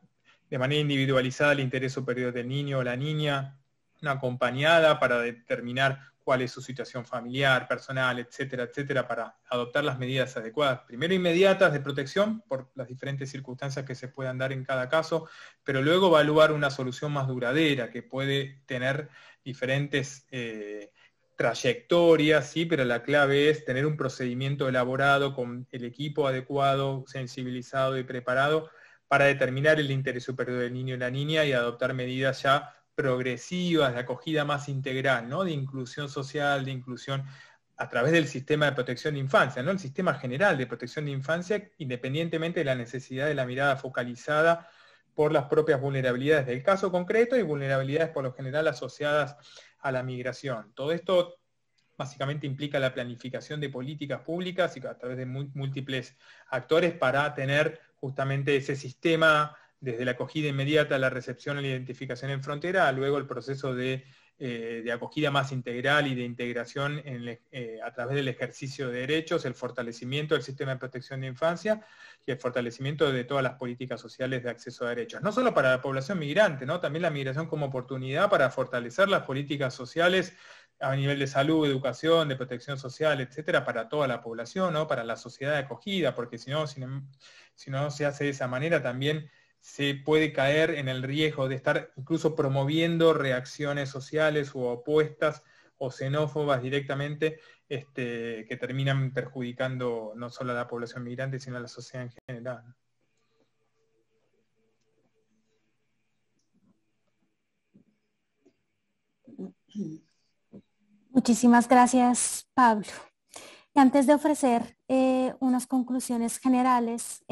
de manera individualizada el interés superior del niño o la niña, una acompañada para determinar cuál es su situación familiar, personal, etcétera, etcétera, para adoptar las medidas adecuadas, primero inmediatas de protección por las diferentes circunstancias que se puedan dar en cada caso, pero luego evaluar una solución más duradera que puede tener diferentes trayectorias, ¿sí? Pero la clave es tener un procedimiento elaborado con el equipo adecuado, sensibilizado y preparado para determinar el interés superior del niño y la niña y adoptar medidas ya progresivas, de acogida más integral, ¿no? De inclusión social, de inclusión a través del sistema de protección de infancia, ¿no? El sistema general de protección de infancia, independientemente de la necesidad de la mirada focalizada por las propias vulnerabilidades del caso concreto y vulnerabilidades por lo general asociadas a la migración. Todo esto básicamente implica la planificación de políticas públicas y a través de múltiples actores para tener justamente ese sistema desde la acogida inmediata, la recepción, la identificación en frontera, a luego el proceso de acogida más integral y de integración a través del ejercicio de derechos, el fortalecimiento del sistema de protección de infancia y el fortalecimiento de todas las políticas sociales de acceso a derechos. No solo para la población migrante, ¿no? También la migración como oportunidad para fortalecer las políticas sociales a nivel de salud, educación, de protección social, etcétera, para toda la población, ¿no? Para la sociedad de acogida, porque si no se hace de esa manera también se puede caer en el riesgo de estar incluso promoviendo reacciones sociales u opuestas o xenófobas directamente, que terminan perjudicando no solo a la población migrante, sino a la sociedad en general. Muchísimas gracias, Pablo. Y antes de ofrecer unas conclusiones generales,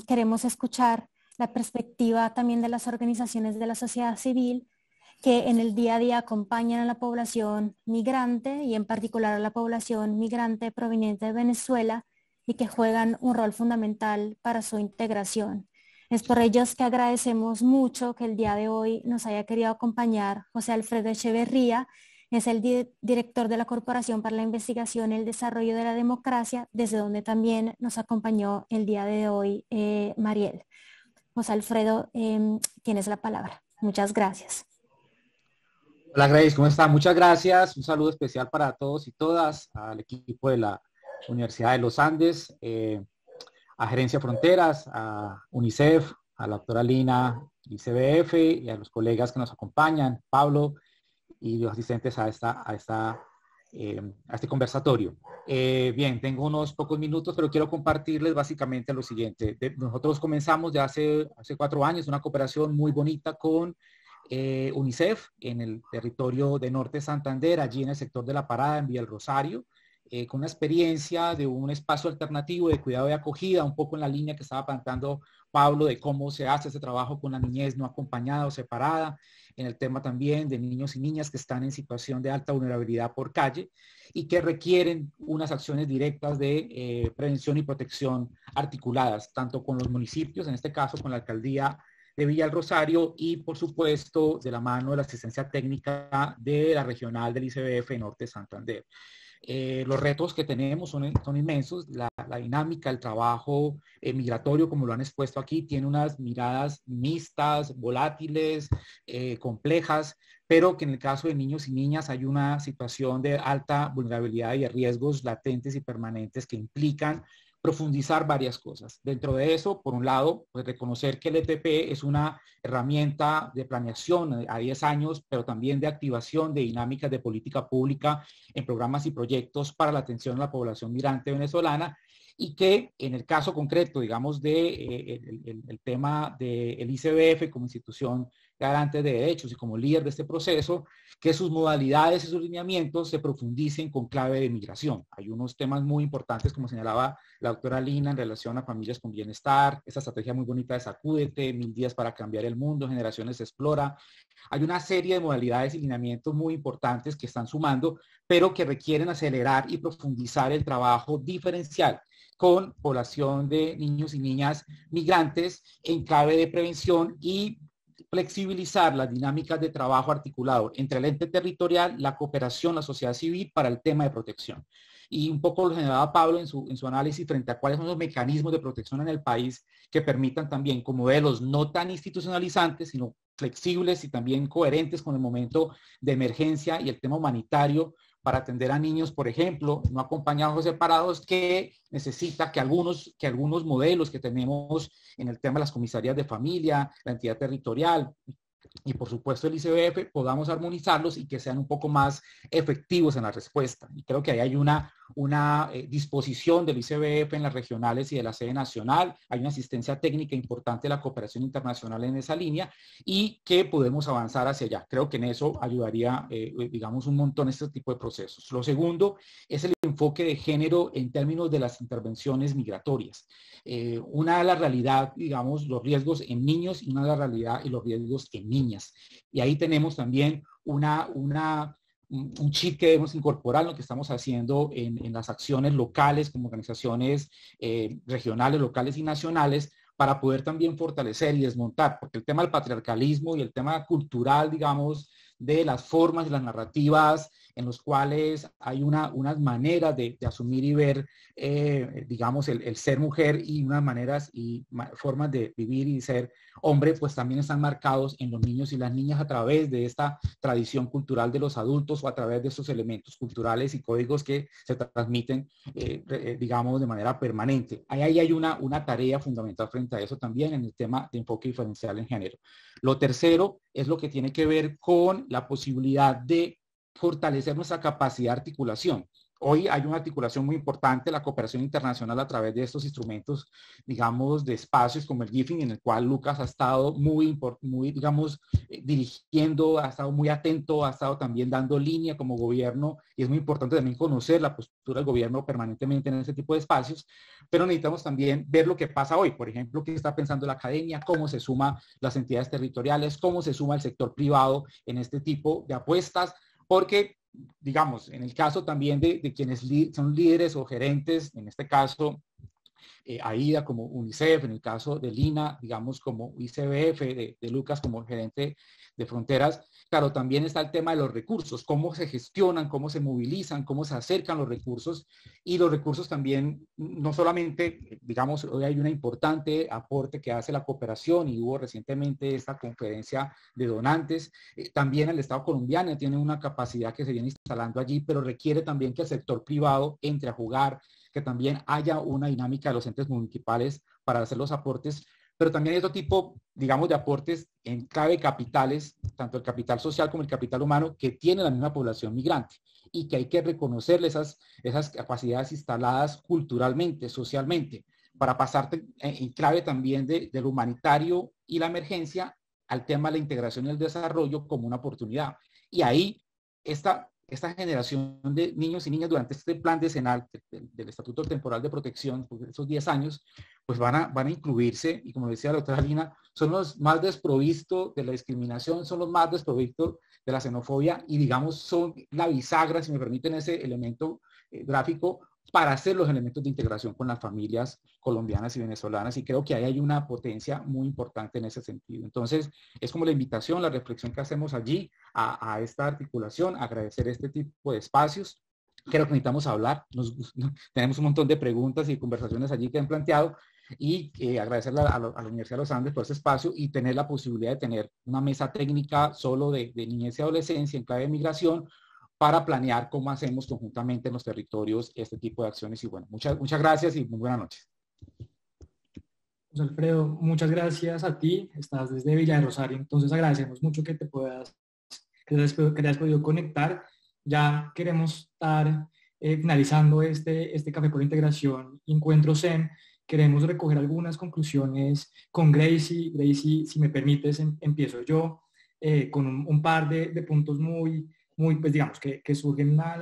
queremos escuchar la perspectiva también de las organizaciones de la sociedad civil que en el día a día acompañan a la población migrante y en particular a la población migrante proveniente de Venezuela y que juegan un rol fundamental para su integración. Es por ellos que agradecemos mucho que el día de hoy nos haya querido acompañar José Alfredo Echeverría. Es el director de la Corporación para la Investigación y el Desarrollo de la Democracia, desde donde también nos acompañó el día de hoy Mariel. José Alfredo, tienes la palabra. Muchas gracias. Hola Grace, ¿cómo está? Muchas gracias. Un saludo especial para todos y todas, al equipo de la Universidad de los Andes, a Gerencia Fronteras, a UNICEF, a la doctora Lina, ICBF y a los colegas que nos acompañan, Pablo, y los asistentes a este conversatorio. Bien, tengo unos pocos minutos, pero quiero compartirles básicamente lo siguiente. Nosotros comenzamos ya hace 4 años una cooperación muy bonita con UNICEF en el territorio de Norte Santander, allí en el sector de La Parada, en Villa El Rosario, con una experiencia de un espacio alternativo de cuidado y acogida, un poco en la línea que estaba planteando Pablo de cómo se hace ese trabajo con la niñez no acompañada o separada, en el tema también de niños y niñas que están en situación de alta vulnerabilidad por calle y que requieren unas acciones directas de prevención y protección articuladas, tanto con los municipios, en este caso con la alcaldía de Villa El Rosario y por supuesto de la mano de la asistencia técnica de la regional del ICBF Norte Santander. Los retos que tenemos son inmensos. La dinámica, el trabajo migratorio, como lo han expuesto aquí, tiene unas miradas mixtas, volátiles, complejas, pero que en el caso de niños y niñas hay una situación de alta vulnerabilidad y de riesgos latentes y permanentes que implican profundizar varias cosas. Dentro de eso, por un lado, pues reconocer que el ETP es una herramienta de planeación a 10 años, pero también de activación de dinámicas de política pública en programas y proyectos para la atención a la población migrante venezolana y que en el caso concreto, digamos, de el tema del ICBF como institución garante de derechos y como líder de este proceso, que sus modalidades y sus lineamientos se profundicen con clave de migración. Hay unos temas muy importantes, como señalaba la doctora Lina, en relación a familias con bienestar, esa estrategia muy bonita de Sacúdete, 1000 días para cambiar el mundo, Generaciones Explora. Hay una serie de modalidades y lineamientos muy importantes que están sumando, pero que requieren acelerar y profundizar el trabajo diferencial con población de niños y niñas migrantes en clave de prevención y flexibilizar las dinámicas de trabajo articulado entre el ente territorial, la cooperación, la sociedad civil para el tema de protección. Y un poco lo generaba Pablo en su análisis frente a cuáles son los mecanismos de protección en el país que permitan también con modelos no tan institucionalizantes, sino flexibles y también coherentes con el momento de emergencia y el tema humanitario para atender a niños, por ejemplo, no acompañados o separados, que necesita que algunos modelos que tenemos en el tema de las comisarías de familia, la entidad territorial y por supuesto el ICBF, podamos armonizarlos y que sean un poco más efectivos en la respuesta. Y creo que ahí hay una disposición del ICBF en las regionales y de la sede nacional, hay una asistencia técnica importante de la cooperación internacional en esa línea y que podemos avanzar hacia allá. Creo que en eso ayudaría, digamos, un montón este tipo de procesos. Lo segundo es el enfoque de género en términos de las intervenciones migratorias. Una de la realidad, digamos, los riesgos en niños y una de la realidad y los riesgos en niñas. Y ahí tenemos también un chip que debemos incorporar en lo que estamos haciendo en las acciones locales como organizaciones regionales, locales y nacionales para poder también fortalecer y desmontar, porque el tema del patriarcalismo y el tema cultural, digamos, de las formas y las narrativas en los cuales hay unas maneras de asumir y ver, digamos, el ser mujer y unas maneras y formas de vivir y ser hombre, pues también están marcados en los niños y las niñas a través de esta tradición cultural de los adultos o a través de estos elementos culturales y códigos que se transmiten, digamos, de manera permanente. Ahí hay una tarea fundamental frente a eso también en el tema de enfoque diferencial en género. Lo tercero es lo que tiene que ver con la posibilidad de fortalecer nuestra capacidad de articulación. Hoy hay una articulación muy importante, la cooperación internacional a través de estos instrumentos, digamos, de espacios como el GIFIN, en el cual Lucas ha estado muy digamos, dirigiendo, ha estado muy atento, ha estado también dando línea como gobierno, y es muy importante también conocer la postura del gobierno permanentemente en ese tipo de espacios, pero necesitamos también ver lo que pasa hoy, por ejemplo, qué está pensando la academia, cómo se suman las entidades territoriales, cómo se suma el sector privado en este tipo de apuestas, porque digamos, en el caso también de quienes son líderes o gerentes, en este caso, AIDA como UNICEF, en el caso de Lina, digamos, como ICBF, de Lucas como gerente de fronteras, claro, también está el tema de los recursos, cómo se gestionan, cómo se movilizan, cómo se acercan los recursos, y los recursos también, no solamente, digamos, hoy hay una importante aporte que hace la cooperación, y hubo recientemente esta conferencia de donantes, también el Estado colombiano tiene una capacidad que se viene instalando allí, pero requiere también que el sector privado entre a jugar, que también haya una dinámica de los entes municipales para hacer los aportes, pero también hay otro tipo, digamos, de aportes en clave de capitales, tanto el capital social como el capital humano, que tiene la misma población migrante y que hay que reconocerle esas capacidades instaladas culturalmente, socialmente, para pasar en clave también del humanitario y la emergencia al tema de la integración y el desarrollo como una oportunidad. Y ahí esta generación de niños y niñas durante este plan decenal del Estatuto Temporal de Protección, pues esos 10 años, pues van a incluirse, y como decía la doctora Lina, son los más desprovistos de la discriminación, son los más desprovistos de la xenofobia, y digamos son la bisagra, si me permiten ese elemento gráfico, para hacer los elementos de integración con las familias colombianas y venezolanas, y creo que ahí hay una potencia muy importante en ese sentido. Entonces, es como la invitación, la reflexión que hacemos allí a esta articulación, agradecer este tipo de espacios. Creo que necesitamos hablar, tenemos un montón de preguntas y conversaciones allí que han planteado, y agradecerle a la Universidad de los Andes por ese espacio y tener la posibilidad de tener una mesa técnica solo de niñez y adolescencia en clave de migración, para planear cómo hacemos conjuntamente en los territorios este tipo de acciones. Y bueno, muchas gracias y muy buenas noches. José Alfredo, muchas gracias a ti. Estás desde Villa de Rosario, entonces agradecemos mucho que hayas podido conectar. Ya queremos estar finalizando este Café por la Integración Encuentro SEM. Queremos recoger algunas conclusiones con Gracie. Gracie, si me permites, empiezo yo con un par de puntos muy, pues digamos, que surgen a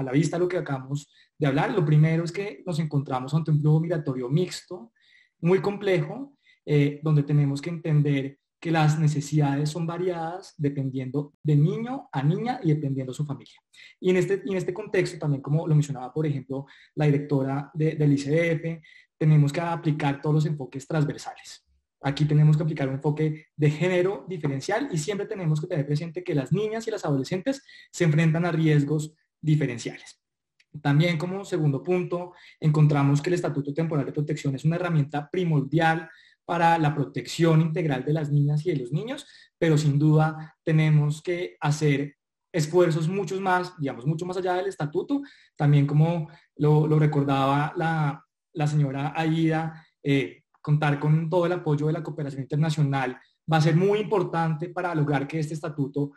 la vista de lo que acabamos de hablar. Lo primero es que nos encontramos ante un flujo migratorio mixto, muy complejo, donde tenemos que entender que las necesidades son variadas dependiendo de niño a niña y dependiendo de su familia. Y en este contexto también, como lo mencionaba, por ejemplo, la directora del ICBF, tenemos que aplicar todos los enfoques transversales. Aquí tenemos que aplicar un enfoque de género diferencial, y siempre tenemos que tener presente que las niñas y las adolescentes se enfrentan a riesgos diferenciales. También, como segundo punto, encontramos que el Estatuto Temporal de Protección es una herramienta primordial para la protección integral de las niñas y de los niños, pero sin duda tenemos que hacer esfuerzos mucho más allá del estatuto. También, como lo recordaba la señora Aida, contar con todo el apoyo de la cooperación internacional va a ser muy importante para lograr que este estatuto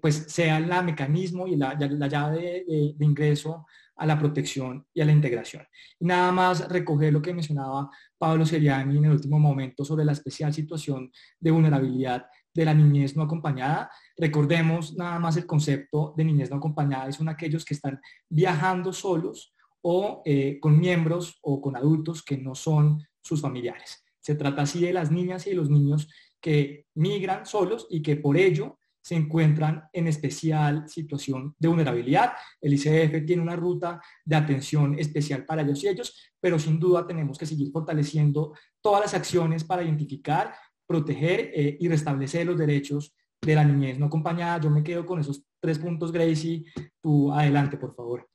pues sea el mecanismo y la llave de ingreso a la protección y a la integración. Y nada más recoger lo que mencionaba Pablo Seriani en el último momento sobre la especial situación de vulnerabilidad de la niñez no acompañada. Recordemos nada más el concepto de niñez no acompañada, son aquellos que están viajando solos o con miembros o con adultos que no son sus familiares. Se trata así de las niñas y de los niños que migran solos y que por ello se encuentran en especial situación de vulnerabilidad. El ICBF tiene una ruta de atención especial para ellos y ellos, pero sin duda tenemos que seguir fortaleciendo todas las acciones para identificar, proteger y restablecer los derechos de la niñez no acompañada. Yo me quedo con esos 3 puntos, Gracie. Tú adelante, por favor.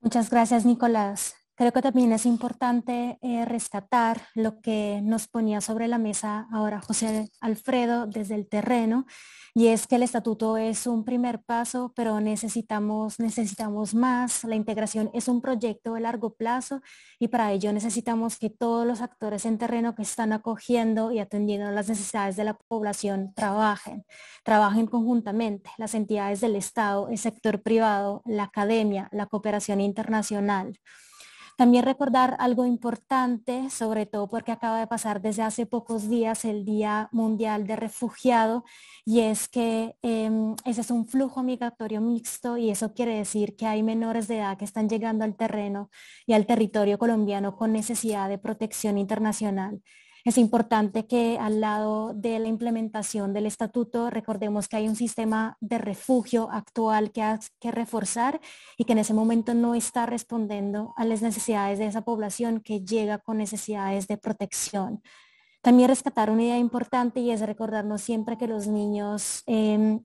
Muchas gracias, Nicolás. Creo que también es importante rescatar lo que nos ponía sobre la mesa ahora José Alfredo desde el terreno, y es que el estatuto es un primer paso, pero necesitamos más. La integración es un proyecto de largo plazo y para ello necesitamos que todos los actores en terreno que están acogiendo y atendiendo las necesidades de la población trabajen conjuntamente, las entidades del Estado, el sector privado, la academia, la cooperación internacional. También recordar algo importante, sobre todo porque acaba de pasar desde hace pocos días el Día Mundial de Refugiado, y es que ese es un flujo migratorio mixto, y eso quiere decir que hay menores de edad que están llegando al terreno y al territorio colombiano con necesidad de protección internacional. Es importante que al lado de la implementación del estatuto recordemos que hay un sistema de refugio actual que hay que reforzar y que en ese momento no está respondiendo a las necesidades de esa población que llega con necesidades de protección. También rescatar una idea importante, y es recordarnos siempre que los niños,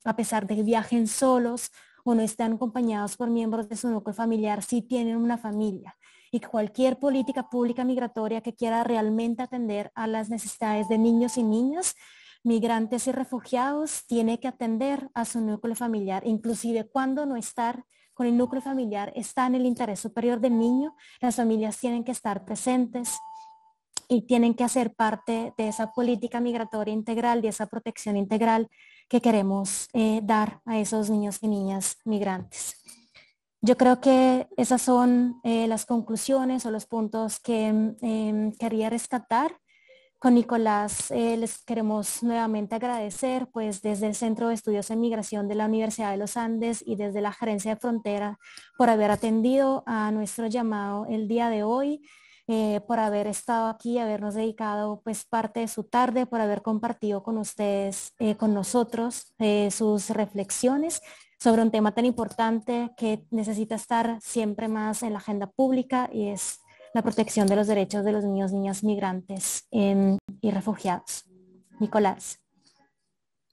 a pesar de que viajen solos o no estén acompañados por miembros de su núcleo familiar, sí tienen una familia, y cualquier política pública migratoria que quiera realmente atender a las necesidades de niños y niñas, migrantes y refugiados, tiene que atender a su núcleo familiar, inclusive cuando no estar con el núcleo familiar está en el interés superior del niño. Las familias tienen que estar presentes y tienen que hacer parte de esa política migratoria integral, de esa protección integral que queremos dar a esos niños y niñas migrantes. Yo creo que esas son las conclusiones o los puntos que quería rescatar. Con Nicolás les queremos nuevamente agradecer, pues desde el Centro de Estudios en Migración de la Universidad de los Andes y desde la Gerencia de Frontera, por haber atendido a nuestro llamado el día de hoy, por haber estado aquí, habernos dedicado pues parte de su tarde, por haber compartido con ustedes, con nosotros, sus reflexiones sobre un tema tan importante que necesita estar siempre más en la agenda pública, y es la protección de los derechos de los niños, niñas migrantes y refugiados. Nicolás.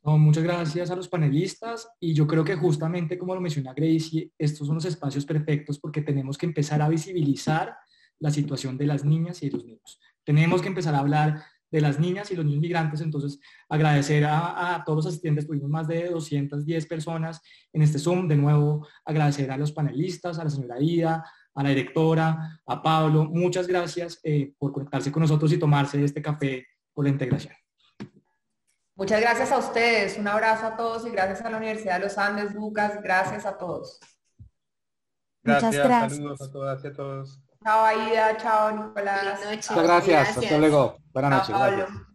No, muchas gracias a los panelistas, y yo creo que justamente como lo menciona Gracie, estos son los espacios perfectos porque tenemos que empezar a visibilizar la situación de las niñas y de los niños. Tenemos que empezar a hablar de las niñas y los niños migrantes. Entonces agradecer a todos los asistentes, tuvimos más de 210 personas en este Zoom. De nuevo agradecer a los panelistas, a la señora Ida, a la directora, a Pablo, muchas gracias por conectarse con nosotros y tomarse este café por la integración. Muchas gracias a ustedes, un abrazo a todos y gracias a la Universidad de los Andes, Lucas, gracias a todos. Gracias, muchas gracias. Saludos a todas y a todos. Chao Aida, chao Nicolás. Buenas noches. Muchas gracias, hasta luego. Buenas noches. Chao, Pablo.